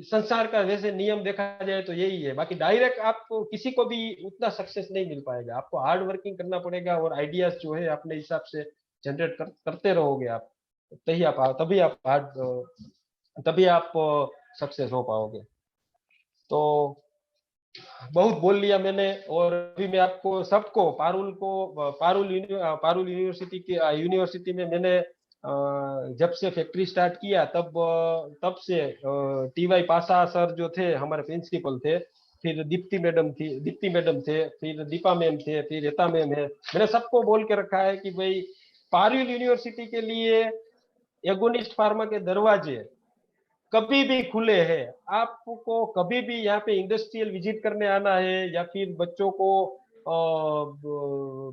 संसार का वैसे नियम देखा जाए तो यही है, बाकी डायरेक्ट आपको किसी को भी उतना सक्सेस नहीं मिल पाएगा, आपको हार्ड वर्किंग करना पड़ेगा और आइडियाज जो है अपने हिसाब से जनरेट करते रहोगे आप, तभी आप सक्सेस हो पाओगे। तो बहुत बोल लिया मैंने, और अभी मैं आपको सबको पारुल यूनिवर्सिटी में मैंने जब से फैक्ट्री स्टार्ट किया तब से टी.वाई. पासा सर जो थे हमारे प्रिंसिपल थे, फिर दीप्ति मैडम थे, फिर दीपा मैम थे, फिर रीता मैम है, मैंने सबको बोल के रखा है कि भाई पारुल यूनिवर्सिटी के लिए एगोनिस्ट फार्मा के दरवाजे कभी भी खुले हैं, आपको कभी भी यहाँ पे इंडस्ट्रियल विजिट करने आना है या फिर बच्चों को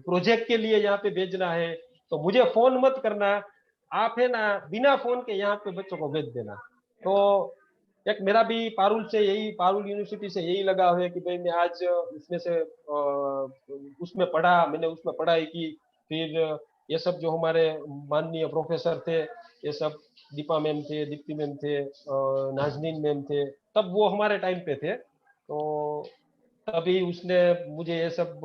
प्रोजेक्ट के लिए यहाँ पे भेजना है तो मुझे फोन मत करना, आप है ना बिना फोन के यहाँ पे बच्चों को भेज देना। तो एक मेरा भी पारुल यूनिवर्सिटी से यही लगाव है कि भाई मैं आज उसमें से मैंने उसमें पढ़ाई की, फिर ये सब जो हमारे माननीय प्रोफेसर थे, ये सब दीपा मैम थे, दीप्ति मैम थे, नाजनीन मैम थे, तब वो हमारे टाइम पे थे, तो तभी उसने मुझे ये सब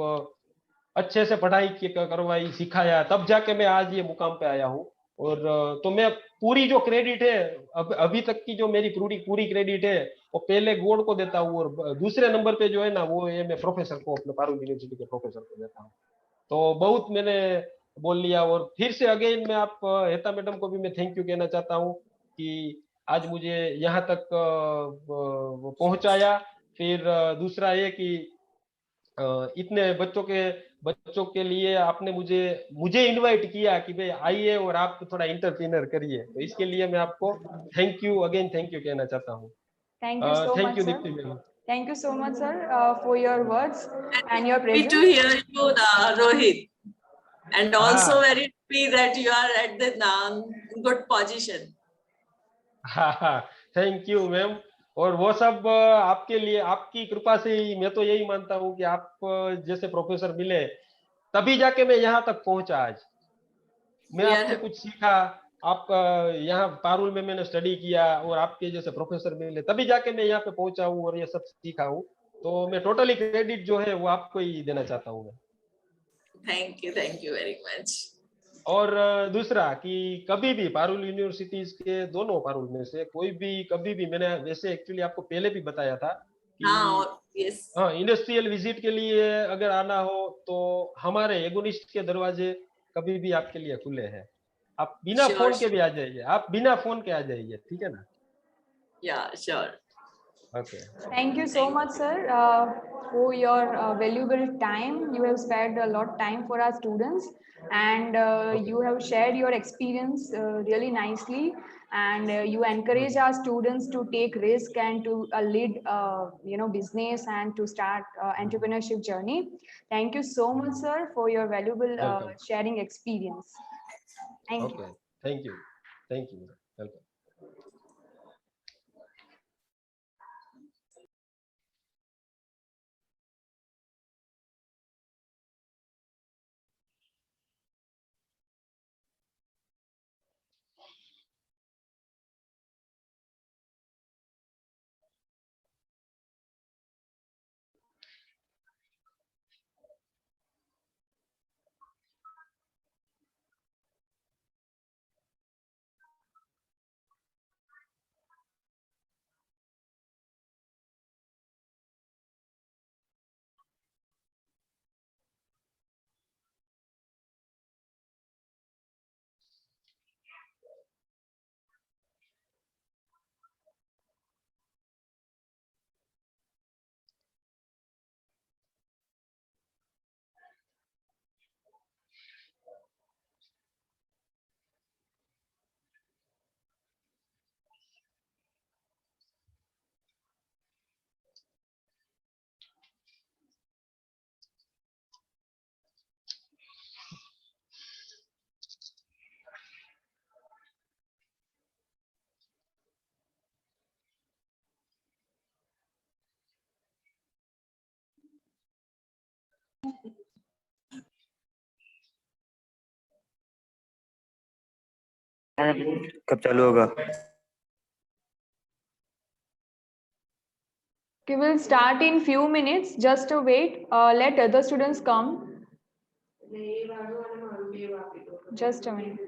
अच्छे से पढ़ाई करवाई, सिखाया, तब जाके मैं आज ये मुकाम पे आया हूँ। और तो मैं पूरी जो क्रेडिट है अभी तक की जो मेरी पूरी क्रेडिट है वो पहले गॉड को देता हूँ, और दूसरे नंबर पे जो है ना वो ये मैं प्रोफेसर को, अपने पारुल यूनिवर्सिटी के प्रोफेसर को देता हूँ। तो बहुत मैंने बोल लिया, और फिर से अगेन मैं आप हेता मैडम को भी मैं थैंक यू कहना चाहता हूँ कि आज मुझे यहाँ तक पहुंचाया। फिर दूसरा ये कि इतने बच्चों के लिए आपने मुझे इनवाइट किया कि भाई आइए और आप थोड़ा इंटरटेनर करिए, तो इसके लिए मैं आपको थैंक यू कहना चाहता हूँ। Thank you so thank much, you sir. Deepti ma'am. Thank you so much, sir, for your words and your Happy to presence. hear you, Rohit, and also हाँ, very happy that you are at the good position. Thank you ma'am. और वो सब आपके लिए, आपकी कृपा से ही, मैं तो यही मानता हूँ कि आप जैसे प्रोफेसर मिले तभी जाके मैं यहाँ तक पहुंचा आज। मैं We are आपसे happy. कुछ सीखा, आप यहाँ पारुल में मैंने स्टडी किया और आपके जैसे प्रोफेसर मिले तभी जाके मैं यहाँ पे पहुंचा हूँ और ये सब सीखा हूँ। तो मैं टोटली क्रेडिट जो है वो आपको ही देना चाहता हूँ मैं। Thank you very much. और दूसरा कि कभी भी पारुल यूनिवर्सिटीज के दोनों पारुल में से कोई भी कभी भी, मैंने वैसे एक्चुअली आपको पहले भी बताया था कि हाँ, और yes. हाँ, इंडस्ट्रियल विजिट के लिए अगर आना हो तो हमारे एगोनिस्ट के दरवाजे कभी भी आपके लिए खुले हैं। आप बिना Sure, फोन के sure. भी आ जाइए, आप बिना फोन के आ जाइए, ठीक है ना? Yeah, sure. Okay. Thank you so much, sir, for your valuable time. You have spared a lot time for our students, and you have shared your experience really nicely. And you encourage our students to take risk and to lead, business and to start entrepreneurship journey. Thank you so much, sir, for your valuable welcome. sharing experience. Thank you. Okay, thank you, welcome. कब चालू होगा? We will start in few minutes. Just to wait. Let other students come. Just a minute.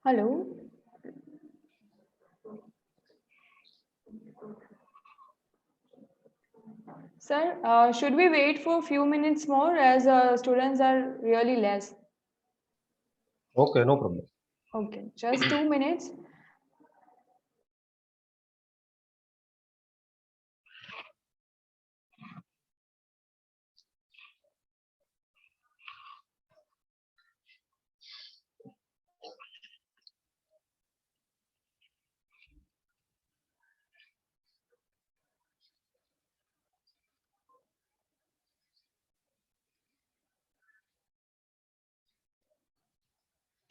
Hello. Sir, should we wait for a few minutes more as students are really less? Okay, no problem. Okay, just 2 minutes.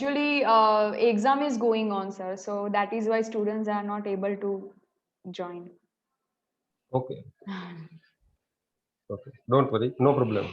Actually, exam is going on, sir. So that is why students are not able to join. Okay, okay. Don't worry, no problem.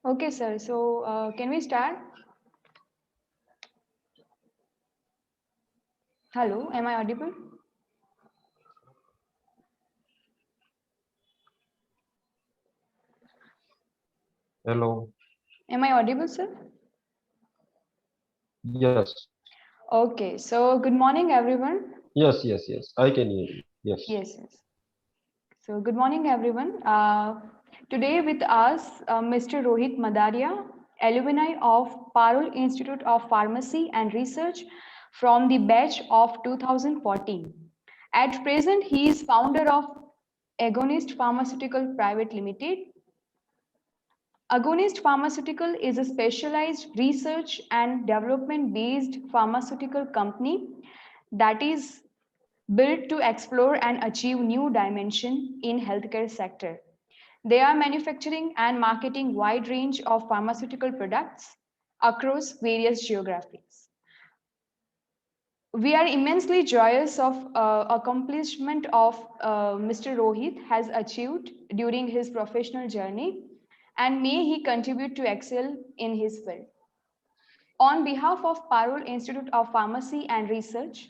Okay, sir. So can we start? Hello, am I audible? Hello. Am I audible, sir? Yes. Okay, so good morning, everyone. Yes. I can hear you. Yes. Yes. So good morning, everyone. Today with us, Mr. Rohit Madaria, alumni of Parul Institute of Pharmacy and Research from the batch of 2014. At present, he is founder of Agonist Pharmaceutical Private Limited. Agonist Pharmaceutical is a specialized research and development based pharmaceutical company that is built to explore and achieve new dimension in healthcare sector. They are manufacturing and marketing wide range of pharmaceutical products across various geographies. We are immensely joyous of accomplishment of Mr. Rohit has achieved during his professional journey, and may he contribute to excel in his field. On behalf of Parul Institute of Pharmacy and Research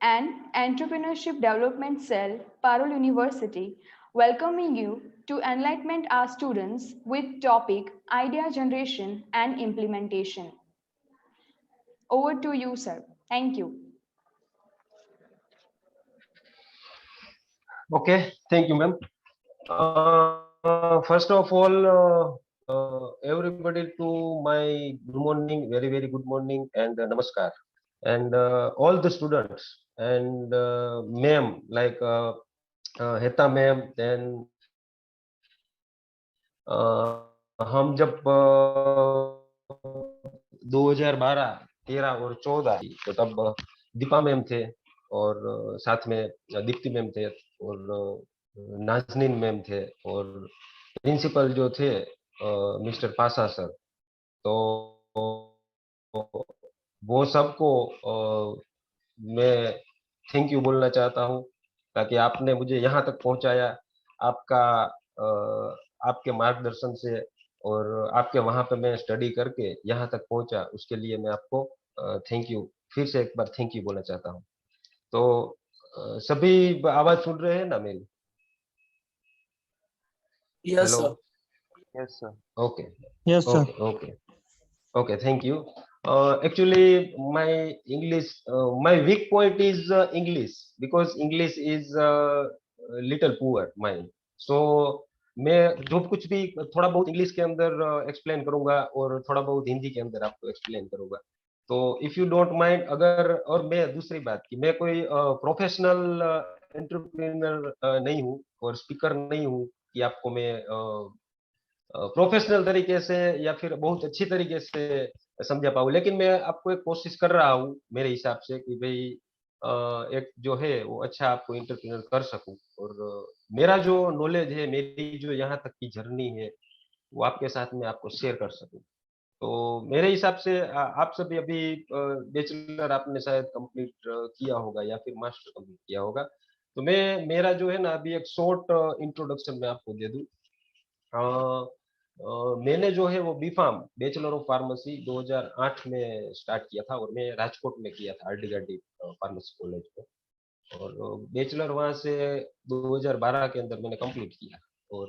and Entrepreneurship Development Cell, Parul University, welcoming you to enlighten our students with topic idea generation and implementation. Over to you, sir. Thank you. Okay. Thank you, ma'am. First of all, everybody to my good morning, very good morning, and namaskar, and all the students and ma'am like Heta ma'am, then हम जब 2012, 13 और 14 तो तब Deepa ma'am थे और साथ में Deepti ma'am थे और नाजनीन मैम थे और प्रिंसिपल जो थे मिस्टर पासा सर। तो वो सबको मैं थैंक यू बोलना चाहता हूँ ताकि आपने मुझे यहाँ तक पहुँचाया। आपका आपके मार्गदर्शन से और आपके वहाँ पे मैं स्टडी करके यहाँ तक पहुँचा, उसके लिए मैं आपको थैंक यू फिर से एक बार थैंक यू बोलना चाहता हूँ। तो सभी आवाज सुन रहे हैं ना मेरी? Yes, hello? sir. Yes, sir. Okay Yes, sir. Okay okay, thank you. Actually my English, my weak point is English, because English is little poor mine. So मैं जो कुछ भी थोड़ा बहुत इंग्लिश के अंदर एक्सप्लेन करूंगा और थोड़ा बहुत हिंदी के अंदर आपको एक्सप्लेन करूंगा। तो इफ यू डोंट माइंड, अगर और मैं दूसरी बात कि मैं कोई प्रोफेशनल एंटरप्रेन्योर नहीं हूँ और स्पीकर नहीं हूँ कि आपको मैं प्रोफेशनल तरीके से या फिर बहुत अच्छी तरीके से समझा पाऊँ, लेकिन मैं आपको एक कोशिश कर रहा हूँ मेरे हिसाब से कि भाई एक जो है वो अच्छा आपको एंटरप्रेन्योर कर सकूँ। और मेरा जो नॉलेज है, मेरी जो यहाँ तक की जर्नी है, वो आपके साथ में आपको शेयर कर सकूँ। तो मेरे हिसाब से आप सभी अभी बैचलर आपने शायद कंप्लीट किया होगा या फिर मास्टर कंप्लीट किया होगा। तो मैं मेरा जो है ना अभी एक शॉर्ट इंट्रोडक्शन मैं आपको दे दूँ। मैंने जो है वो बीफार्म बैचलर ऑफ फार्मेसी 2008 में स्टार्ट किया था और मैं राजकोट में किया था आरडी गार्डी फार्मेसी कॉलेज में। और बैचलर वहाँ से 2012 के अंदर मैंने कंप्लीट किया। और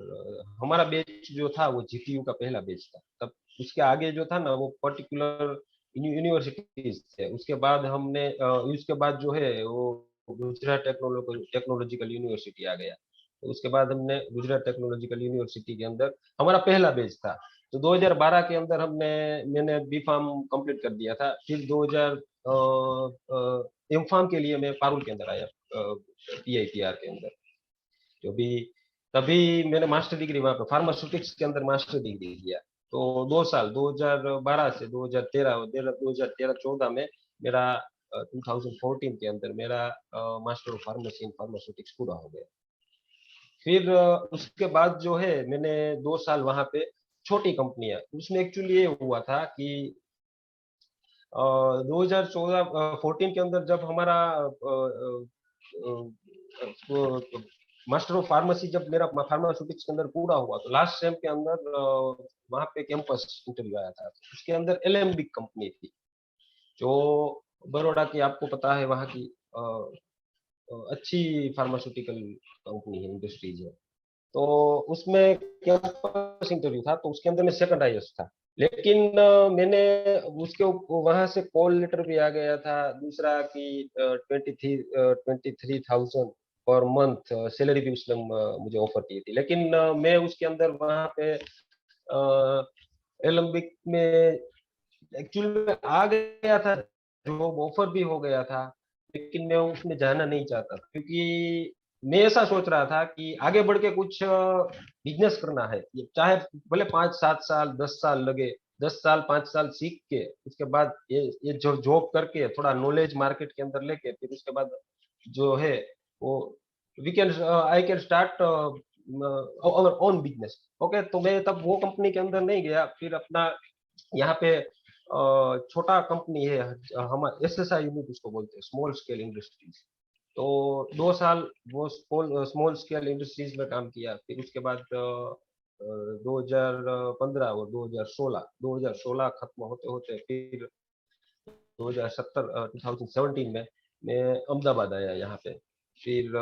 हमारा बैच जो था वो जीटीयू का पहला बैच था। तब उसके आगे जो था ना वो पर्टिकुलर यूनिवर्सिटीज थे। उसके बाद हमने उसके बाद जो है वो गुजरात टेक्नोलॉजिकल यूनिवर्सिटी आ गया। तो उसके बाद हमने गुजरात टेक्नोलॉजिकल यूनिवर्सिटी के अंदर हमारा पहला बैच था। तो 2012 के अंदर मैंने बी फार्म कंप्लीट कर दिया था। फिर 2000 एम फार्म के लिए मैं पारुल के अंदर आया, पीआईटीआर के अंदर। जो भी तभी मैंने मास्टर डिग्री वहाँ पे फार्मास्यूटिक्स के अंदर मास्टर डिग्री किया। तो 2 साल 2012 से 2013 2013-14 में मेरा 2014 के अंदर मेरा master of pharmacy in pharmaceutics पूरा हो गया। फिर उसके बाद जो है मैंने 2 साल वहाँ पे छोटी कंपनियां, उसमें एक्चुअली ये हुआ था कि 2014 के अंदर जब हमारा मास्टर ऑफ फार्मेसी जब मेरा फार्मास्यूटिक्स के अंदर पूरा हुआ तो लास्ट सेम के अंदर वहाँ पे कैंपस इंटरव्यू आया था। उसके अंदर एलेम्बिक कंपनी थी जो बड़ौदा की, आपको पता है वहाँ की अच्छी फार्मास्यूटिकल कंपनी है, इंडस्ट्रीज है। तो उसमें कैंपस इंटरव्यू था तो उसके अंदर मैं सेकंड हाईएस्ट था। लेकिन मैंने उसके वहां से कॉल लेटर भी आ गया था दूसरा कि 23,000 पर मंथ सैलरी भी उसने मुझे ऑफर की थी। लेकिन मैं उसके अंदर वहां पे एलम्बिक में एक्चुअली में आ गया था, जॉब ऑफर भी हो गया था, लेकिन मैं उसमें जाना नहीं चाहता था क्योंकि मैं ऐसा सोच रहा था कि आगे बढ़ के कुछ बिजनेस करना है। ये चाहे भले 5-7 साल 10 साल लगे, 10 साल 5 साल सीख के उसके बाद ये जो जॉब करके थोड़ा नॉलेज मार्केट के अंदर लेके फिर उसके बाद जो है वो we can I can start our own business. Okay, तो मैं तब वो कंपनी के अंदर नहीं गया। फिर अपना यहाँ पे छोटा कंपनी है हमारा, एसएसआई यूनिट उसको बोलते हैं, स्मॉल स्केल इंडस्ट्रीज। तो 2 साल वो स्मॉल स्केल इंडस्ट्रीज में काम किया। फिर उसके बाद 2015 और 2016 खत्म होते होते फिर 2017 में मैं अहमदाबाद आया यहाँ पे। फिर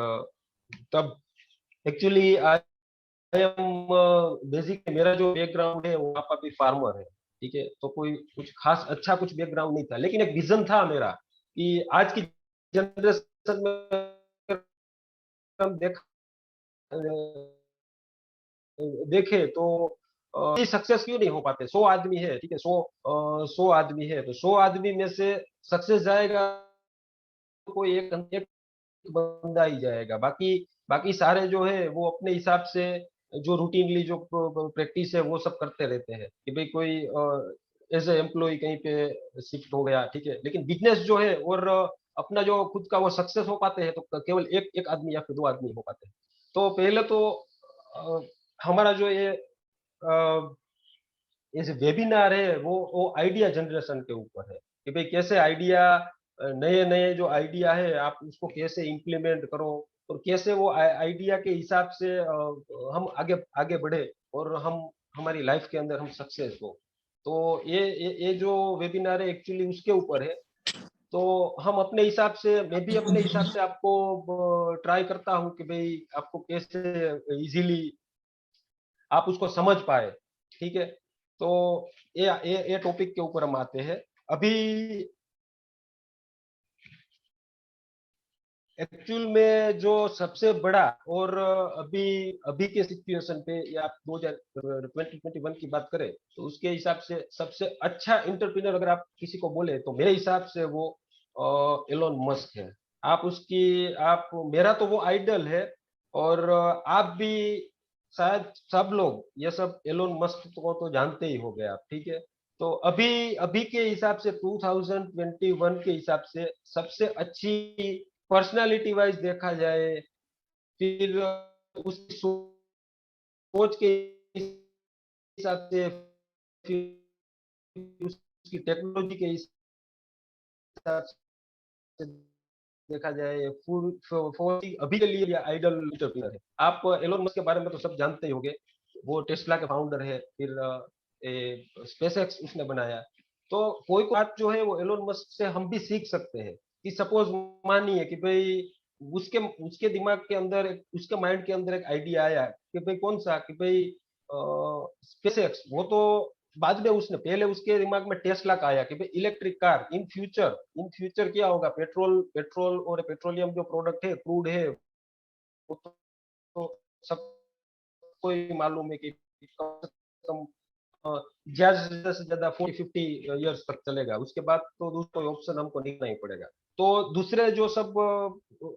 तब एक्चुअली आई एम बेसिक मेरा जो बैकग्राउंड है वो पापा भी फार्मर है, ठीक है। तो कोई कुछ खास अच्छा कुछ बैकग्राउंड नहीं था, लेकिन एक विजन था मेरा कि आज की जनरेशन में हम देखे तो सक्सेस क्यों नहीं हो पाते। 100 आदमी है, ठीक है, 100 आदमी है तो 100 आदमी में से सक्सेस जाएगा तो कोई एक बंदा ही जाएगा। बाकी बाकी सारे जो है वो अपने हिसाब से जो रूटीनली जो प्रैक्टिस है वो सब करते रहते हैं कि भाई कोई एज ए एम्प्लॉय कहीं पे शिफ्ट हो गया, ठीक है। लेकिन बिजनेस जो है और अपना जो खुद का वो सक्सेस हो पाते हैं तो केवल एक एक आदमी या फिर 2 आदमी हो पाते हैं। तो पहले तो अ, हमारा जो ये जो वेबिनार है वो आइडिया जनरेशन के ऊपर है कि भाई कैसे आइडिया, नए नए जो आइडिया है आप उसको कैसे इम्प्लीमेंट करो और कैसे वो आइडिया के हिसाब से हम आगे आगे बढ़े और हम हमारी लाइफ के अंदर हम सक्सेस हो। तो ये जो वेबिनार है एक्चुअली उसके ऊपर है। तो हम अपने हिसाब से, मैं भी अपने हिसाब से आपको ट्राई करता हूँ कि भाई आपको कैसे इजीली आप उसको समझ पाए, ठीक है। तो ये टॉपिक के ऊपर हम आते हैं अभी। एक्चुअल में जो सबसे बड़ा और अभी अभी के सिचुएशन पे या आप 2021 की बात करें तो उसके हिसाब से सबसे अच्छा इंटरप्रेन्योर अगर आप किसी को बोले तो मेरे हिसाब से वो एलोन मस्क है। आप मेरा तो वो आइडल है। और आप भी शायद सब लोग ये सब एलोन मस्क को तो जानते ही हो गए आप, ठीक है। तो अभी अभी के हिसाब से 2021 के हिसाब से सबसे अच्छी पर्सनालिटी वाइज देखा जाए, फिर उसकी सोच के हिसाब से, फिर उसकी टेक्नोलॉजी के हिसाब से देखा जाए, फुल अभी के लिए आइडल एंटरप्रेन्योर है। आप एलोन मस्क के बारे में तो सब जानते ही होंगे। वो टेस्ला के फाउंडर है, फिर स्पेसएक्स उसने बनाया। तो कोई बात जो है वो एलोन मस्क से हम भी सीख सकते हैं कि सपोज मानिए कि भाई उसके उसके दिमाग के अंदर उसके माइंड के अंदर एक आइडिया आया कि भाई कौन सा, कि भाई स्पेसएक्स, वो तो बाद में उसने, पहले उसके दिमाग में टेस्ला का आया कि भाई इलेक्ट्रिक कार इन फ्यूचर क्या होगा, पेट्रोल पेट्रोल और पेट्रोलियम जो प्रोडक्ट है, क्रूड है, वो तो सबको ही मालूम है कि कम से कम ज्यादा से ज्यादा 40-50 ईयर्स तक चलेगा। उसके बाद तो दूसरा कोई ऑप्शन हमको देखना ही पड़ेगा। तो दूसरे जो सब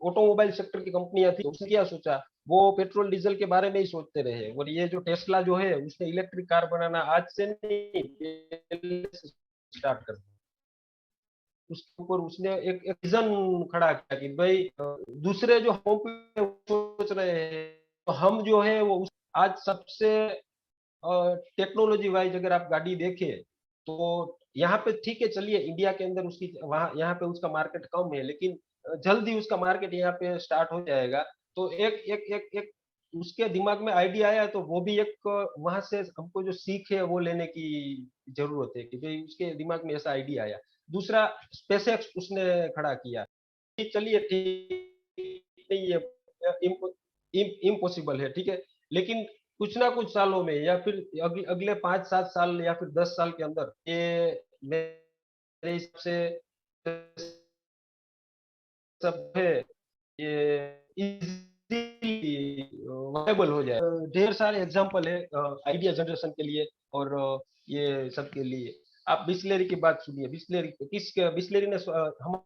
ऑटोमोबाइल सेक्टर की कंपनियां थी, उसने क्या सोचा, वो पेट्रोल डीजल के बारे में ही सोचते रहे। और ये जो टेस्ला जो है, उसने इलेक्ट्रिक कार बनाना आज से नहीं, पहले से स्टार्ट कर दिया। उसके ऊपर उसने एक विजन खड़ा किया कि भाई दूसरे जो हम पे सोच रहे हैं, तो हम जो है वो आज सबसे टेक्नोलॉजी वाइज अगर आप गाड़ी देखें, तो यहाँ पे ठीक है, चलिए इंडिया के अंदर उसकी वहाँ यहाँ पे उसका मार्केट कम है, लेकिन जल्दी उसका मार्केट यहाँ पे स्टार्ट हो जाएगा। तो एक एक एक एक उसके दिमाग में आइडिया आया, तो वो भी एक वहां से हमको जो सीख है वो लेने की जरूरत है कि भाई उसके दिमाग में ऐसा आइडिया आया। दूसरा, स्पेसएक्स उसने खड़ा किया। चलिए ठीक नहीं है, इम्पॉसिबल है, ठीक है, लेकिन कुछ ना कुछ सालों में, या फिर अगले 5-7 साल या फिर 10 साल के अंदर ये मेरे हिसाब से सब है, ये इजीली वायबल हो जाए। ढेर सारे एग्जांपल है आइडिया जनरेशन के लिए और ये सब के लिए। आप बिस्लेरी की बात सुनिए, बिस्लेरी ने हम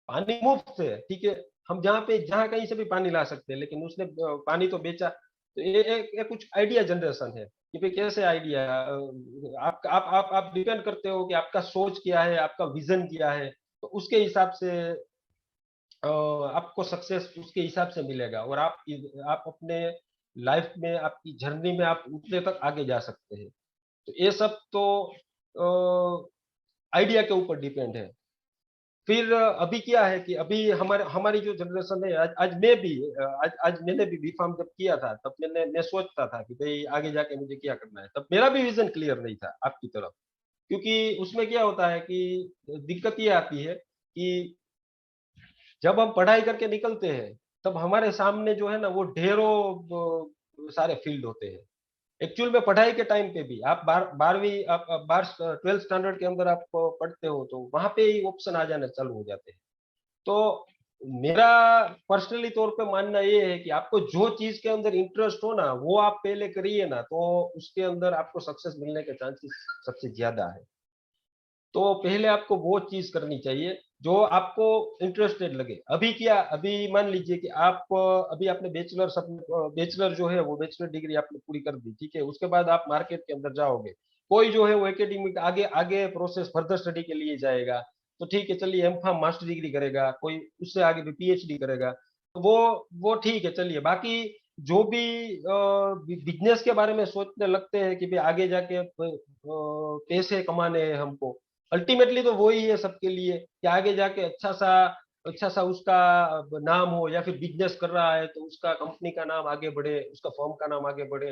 पानी मुफ्त है, ठीक है, हम जहाँ कहीं से भी पानी ला सकते हैं, लेकिन उसने पानी तो बेचा। तो ये कुछ आइडिया जनरेशन है कि भाई कैसे आइडिया, आप डिपेंड करते हो कि आपका सोच क्या है, आपका विजन क्या है, तो उसके हिसाब से आपको सक्सेस उसके हिसाब से मिलेगा। और आप अपने लाइफ में, आपकी जर्नी में आप उतने तक आगे जा सकते हैं। तो ये सब तो आइडिया के ऊपर डिपेंड है। फिर अभी क्या है कि अभी हमारी जो जनरेशन है, आज मैं भी आज मैंने भी बीफार्म जब किया था, तब मैं सोचता था कि भाई आगे जाके मुझे क्या करना है। तब मेरा भी विजन क्लियर नहीं था आपकी तरफ, क्योंकि उसमें क्या होता है कि दिक्कत ये आती है कि जब हम पढ़ाई करके निकलते हैं, तब हमारे सामने जो है ना वो ढेरों सारे फील्ड होते हैं। एक्चुअल में पढ़ाई के टाइम पे भी आप 12वीं आप 12 स्टैंडर्ड के अंदर आप पढ़ते हो, तो वहां पे ही ऑप्शन आ जाने चालू हो जाते हैं। तो मेरा पर्सनली तौर पे मानना ये है कि आपको जो चीज के अंदर इंटरेस्ट हो ना, वो आप पहले करिए ना, तो उसके अंदर आपको सक्सेस मिलने के चांसेस सबसे ज्यादा है। तो पहले आपको वो चीज करनी चाहिए जो आपको इंटरेस्टेड लगे। अभी मान लीजिए कि आप अभी आपने बैचलर जो है वो बैचलर डिग्री आपने पूरी कर दी, ठीक है, उसके बाद आप मार्केट के अंदर जाओगे। कोई जो है वो एकेडमिक आगे आगे प्रोसेस फर्दर स्टडी के लिए जाएगा, तो ठीक है, चलिए एम फार्म मास्टर डिग्री करेगा, कोई उससे आगे भी पीएचडी करेगा, तो वो ठीक है, चलिए। बाकी जो भी बिजनेस के बारे में सोचने लगते हैं कि भाई आगे जाके पैसे कमाने हैं हमको, अल्टीमेटली तो वही है सबके लिए कि आगे जाके अच्छा सा उसका नाम हो, या फिर बिजनेस कर रहा है तो उसका कंपनी का नाम आगे बढ़े, उसका फर्म का नाम आगे बढ़े,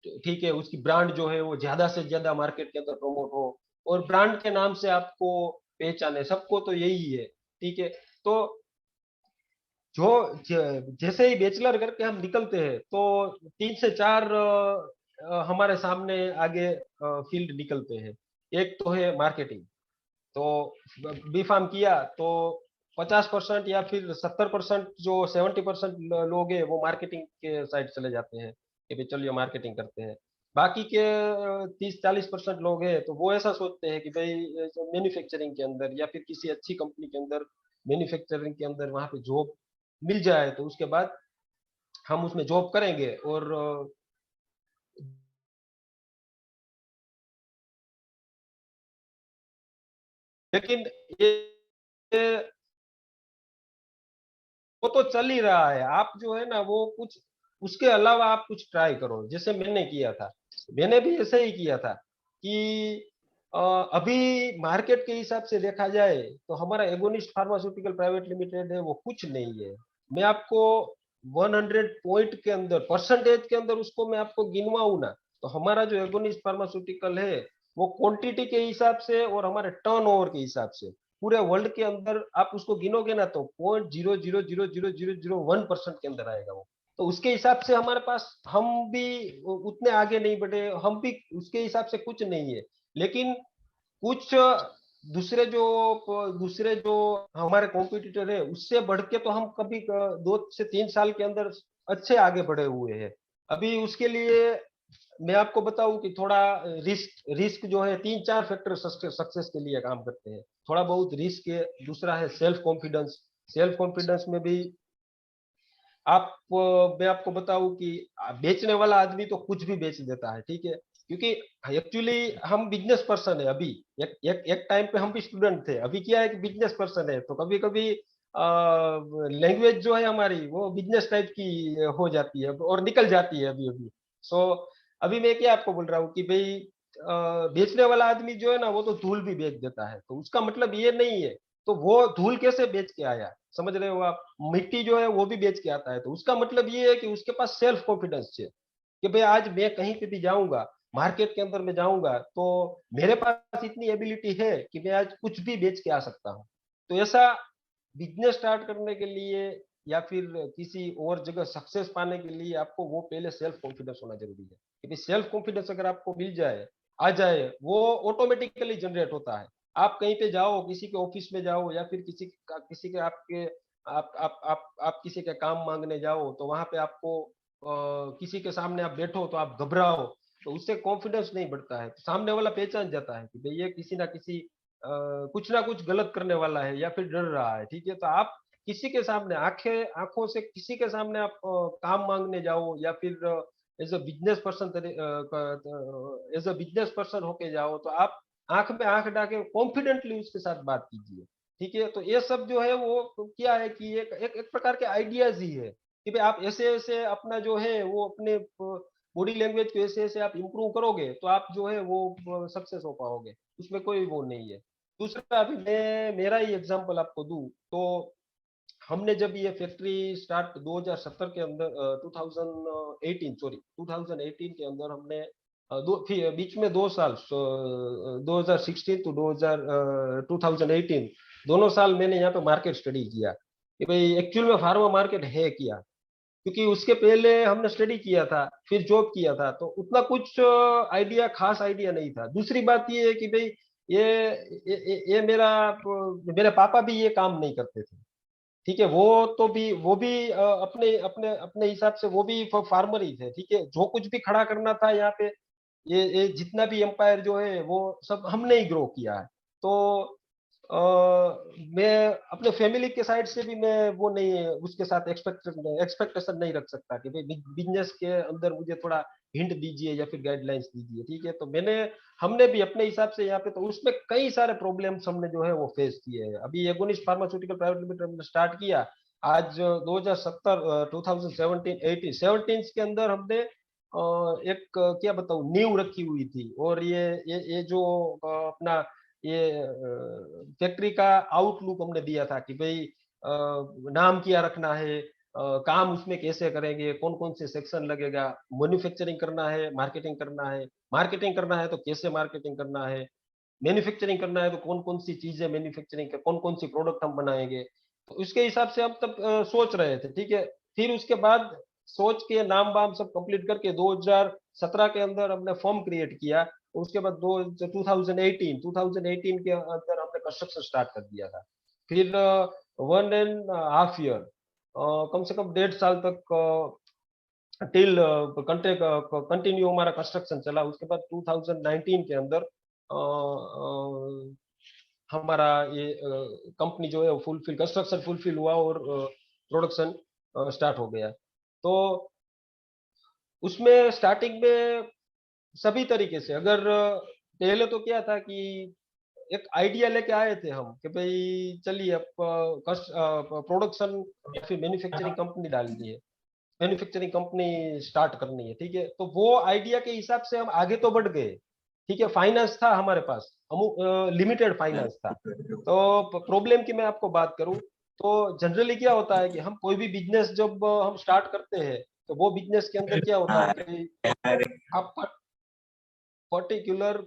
ठीक है, उसकी ब्रांड जो है वो ज्यादा से ज्यादा मार्केट के अंदर प्रमोट हो, और ब्रांड के नाम से आपको पहचाने। सबको तो यही है, ठीक है। तो जो जैसे ही बैचलर करके हम निकलते हैं, तो 3 से 4 हमारे सामने आगे फील्ड निकलते हैं। एक तो है मार्केटिंग। तो बी फार्म किया तो 50% या फिर 70%, जो 70% लोग हैं वो मार्केटिंग के साइड चले जाते हैं कि भाई चलिए मार्केटिंग करते हैं। बाकी के 30-40% लोग हैं तो वो ऐसा सोचते हैं कि भाई मैन्युफैक्चरिंग के अंदर या फिर किसी अच्छी कंपनी के अंदर, मैन्युफैक्चरिंग के अंदर वहां पे जॉब मिल जाए तो उसके बाद हम उसमें जॉब करेंगे। और लेकिन ये वो तो चल ही रहा है। आप जो है ना वो कुछ उसके अलावा आप कुछ ट्राई करो, जैसे मैंने किया था। मैंने भी ऐसे ही किया था कि अ, अभी मार्केट के हिसाब से देखा जाए तो हमारा एगोनिस्ट फार्मास्यूटिकल प्राइवेट लिमिटेड है वो कुछ नहीं है। मैं आपको 100 पॉइंट के अंदर, परसेंटेज के अंदर उसको मैं आपको गिनवाऊं ना, तो हमारा जो एगोनिस्ट फार्मास्यूटिकल है वो क्वांटिटी के हिसाब से और हमारे टर्नओवर के हिसाब से पूरे वर्ल्ड के अंदर आप उसको गिनोगे ना तो 0.0000001% के अंदर आएगा वो। तो उसके हिसाब से हमारे पास, हम भी उतने आगे नहीं बढ़े, हम भी उसके हिसाब से कुछ नहीं है। लेकिन कुछ दूसरे जो हमारे कॉम्पिटिटर है उससे बढ़ के तो हम कभी 2 से 3 साल के अंदर अच्छे आगे बढ़े हुए हैं। अभी उसके लिए मैं आपको बताऊं कि थोड़ा रिस्क रिस्क जो है 3-4 फैक्टर सक्सेस के लिए काम करते हैं। थोड़ा बहुत रिस्क है, दूसरा है सेल्फ कॉन्फिडेंस। सेल्फ कॉन्फिडेंस में भी आप मैं आपको बताऊं कि बेचने वाला आदमी तो कुछ भी बेच देता है, ठीक है, क्योंकि एक्चुअली हम बिजनेस पर्सन है। अभी एक टाइम पे हम भी स्टूडेंट थे, अभी क्या है कि बिजनेस पर्सन है तो कभी कभी लैंग्वेज जो है हमारी वो बिजनेस टाइप की हो जाती है और निकल जाती है अभी अभी। सो अभी मैं क्या आपको बोल रहा हूँ कि भाई बेचने वाला आदमी जो है ना वो तो धूल भी बेच देता है, तो उसका मतलब ये नहीं है। तो वो धूल कैसे बेच के आया, समझ रहे हो आप? मिट्टी जो है वो भी बेच के आता है, तो उसका मतलब ये है कि उसके पास सेल्फ कॉन्फिडेंस है कि भाई आज मैं कहीं पे भी जाऊंगा, मार्केट के अंदर में जाऊंगा तो मेरे पास इतनी एबिलिटी है कि मैं आज कुछ भी बेच के आ सकता हूँ। तो ऐसा बिजनेस स्टार्ट करने के लिए या फिर किसी और जगह सक्सेस पाने के लिए आपको वो पहले सेल्फ कॉन्फिडेंस होना जरूरी है कि भाई सेल्फ कॉन्फिडेंस अगर आपको मिल जाए, आ जाए, वो ऑटोमेटिकली जनरेट होता है। आप कहीं पे जाओ, किसी के ऑफिस में जाओ या फिर किसी के आपके आप किसी के काम मांगने जाओ तो वहां पे आपको किसी के सामने आप बैठो तो आप घबराओ, तो उससे कॉन्फिडेंस नहीं बढ़ता है। तो सामने वाला पहचान जाता है कि भाई ये किसी ना किसी कुछ ना कुछ गलत करने वाला है या फिर डर रहा है, ठीक है। तो आप किसी के सामने आंखों से किसी के सामने आप काम मांगने जाओ या फिर एज अ बिजनेस पर्सन होके जाओ तो आप आंख में आंख डाके कॉन्फिडेंटली उसके साथ बात कीजिए, ठीक है। तो ये सब जो है वो क्या है कि एक प्रकार के आइडियाज ही है कि भाई आप ऐसे ऐसे अपना जो है वो अपने बॉडी लैंग्वेज को ऐसे ऐसे आप इम्प्रूव करोगे तो आप जो है वो सक्सेस हो पाओगे, उसमें कोई वो नहीं है। दूसरा, अभी मैं मेरा ही एग्जांपल आपको दूं तो हमने जब ये फैक्ट्री स्टार्ट 2017 के अंदर 2018 सॉरी 2018 के अंदर हमने फिर बीच में 2 साल 2016 टू 2018 दोनों साल मैंने यहाँ पे मार्केट स्टडी किया कि भाई एक्चुअल में फार्मा मार्केट है क्या। क्योंकि उसके पहले हमने स्टडी किया था फिर जॉब किया था तो उतना कुछ आइडिया, खास आइडिया नहीं था। दूसरी बात ये है कि भाई ये मेरे पापा भी ये काम नहीं करते थे, ठीक है। वो भी अपने अपने अपने हिसाब से वो भी फार्मर ही थे, ठीक है। जो कुछ भी खड़ा करना था यहाँ पे, ये जितना भी एम्पायर जो है वो सब हमने ही ग्रो किया है। तो अ, मैं अपने फैमिली के साइड से भी मैं वो नहीं, उसके साथ एक्सपेक्टेशन नहीं रख सकता कि भाई बिजनेस के अंदर मुझे थोड़ा हिंट दीजिए या फिर गाइडलाइंस दीजिए, ठीक है। तो हमने भी अपने हिसाब से यहाँ पे, तो उसमें कई सारे प्रॉब्लम्स हमने जो है वो फेस किए हैं। अभी एगोनिस्ट फार्मास्यूटिकल प्राइवेट लिमिटेड हमने स्टार्ट किया आज 2017 2017 18 के अंदर हमने एक क्या बताऊं नींव रखी हुई थी। और ये जो अपना ये फैक्ट्री का आउटलुक हमने दिया था कि भाई नाम क्या रखना है, काम उसमें कैसे करेंगे, कौन कौन से सेक्शन लगेगा, मैन्युफैक्चरिंग करना है, मार्केटिंग करना है तो कैसे मार्केटिंग करना है, मैन्युफैक्चरिंग करना है तो कौन कौन सी चीजें मैन्युफैक्चरिंग के कौन कौन सी प्रोडक्ट हम बनाएंगे। तो उसके हिसाब से हम तब सोच रहे थे, ठीक है। फिर उसके बाद सोच के नाम वाम सब कंप्लीट करके 2017 के अंदर हमने फॉर्म क्रिएट किया। और उसके बाद 2018 के अंदर हमने कंस्ट्रक्शन स्टार्ट कर दिया था। फिर 1.5 ईयर, कम से कम 1.5 साल तक टिल कंटिन्यू हमारा कंस्ट्रक्शन चला। उसके बाद 2019 के अंदर हमारा ये कंपनी जो है वो कंस्ट्रक्शन फुलफिल हुआ और प्रोडक्शन स्टार्ट हो गया। तो उसमें स्टार्टिंग में सभी तरीके से, अगर पहले तो क्या था कि एक आइडिया लेके आए थे हम कि भाई चलिए अब प्रोडक्शन या फिर मैन्युफैक्चरिंग कंपनी डालनी है, मैन्युफैक्चरिंग कंपनी स्टार्ट करनी है, ठीक है। तो वो आइडिया के हिसाब से हम आगे तो बढ़ गए, ठीक है। फाइनेंस था हमारे पास, लिमिटेड फाइनेंस था। तो प्रॉब्लम की मैं आपको बात करूं तो जनरली क्या होता है कि हम कोई भी बिजनेस जब हम स्टार्ट करते हैं तो वो बिजनेस के अंदर क्या होता है कि आप पर्टिकुलर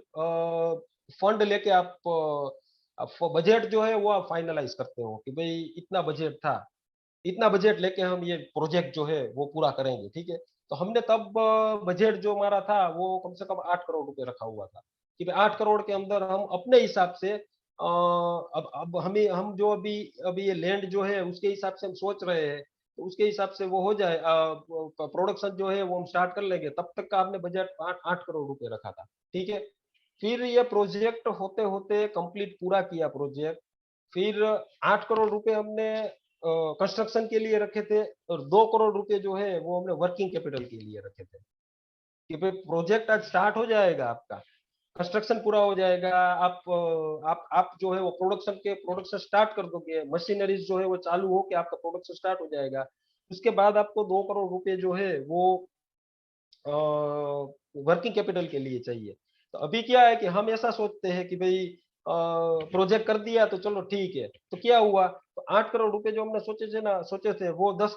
फंड लेके आप बजट जो है वो आप फाइनलाइज करते हो कि भाई इतना बजट था, इतना बजट लेके हम ये प्रोजेक्ट जो है वो पूरा करेंगे, ठीक है। तो हमने तब बजट जो हमारा था वो कम से कम 8 करोड़ रुपए रखा हुआ था कि भाई 8 करोड़ के अंदर हम अपने हिसाब से अब हमें हम जो अभी अभी ये लैंड जो है उसके हिसाब से हम सोच रहे हैं, तो उसके हिसाब से वो हो जाए, प्रोडक्शन जो है वो हम स्टार्ट कर लेंगे। तब तक का हमने बजट 8 करोड़ रुपए रखा था, ठीक है। फिर ये प्रोजेक्ट होते होते कंप्लीट पूरा किया प्रोजेक्ट। फिर 8 करोड़ रुपए हमने कंस्ट्रक्शन के लिए रखे थे और 2 करोड़ रुपए जो है वो हमने वर्किंग कैपिटल के लिए रखे थे कि भाई प्रोजेक्ट आज स्टार्ट हो जाएगा, आपका कंस्ट्रक्शन पूरा हो जाएगा, आप जो है वो प्रोडक्शन स्टार्ट कर दोगे, मशीनरीज जो है वो चालू हो के आपका प्रोडक्शन स्टार्ट हो जाएगा। उसके बाद आपको 2 करोड़ रुपए जो है वो वर्किंग कैपिटल के लिए चाहिए। तो अभी क्या है कि हम ऐसा सोचते हैं कि भाई प्रोजेक्ट कर दिया तो चलो ठीक है। तो क्या हुआ, तो 8 करोड़ रुपए जो हमने सोचे थे वो 10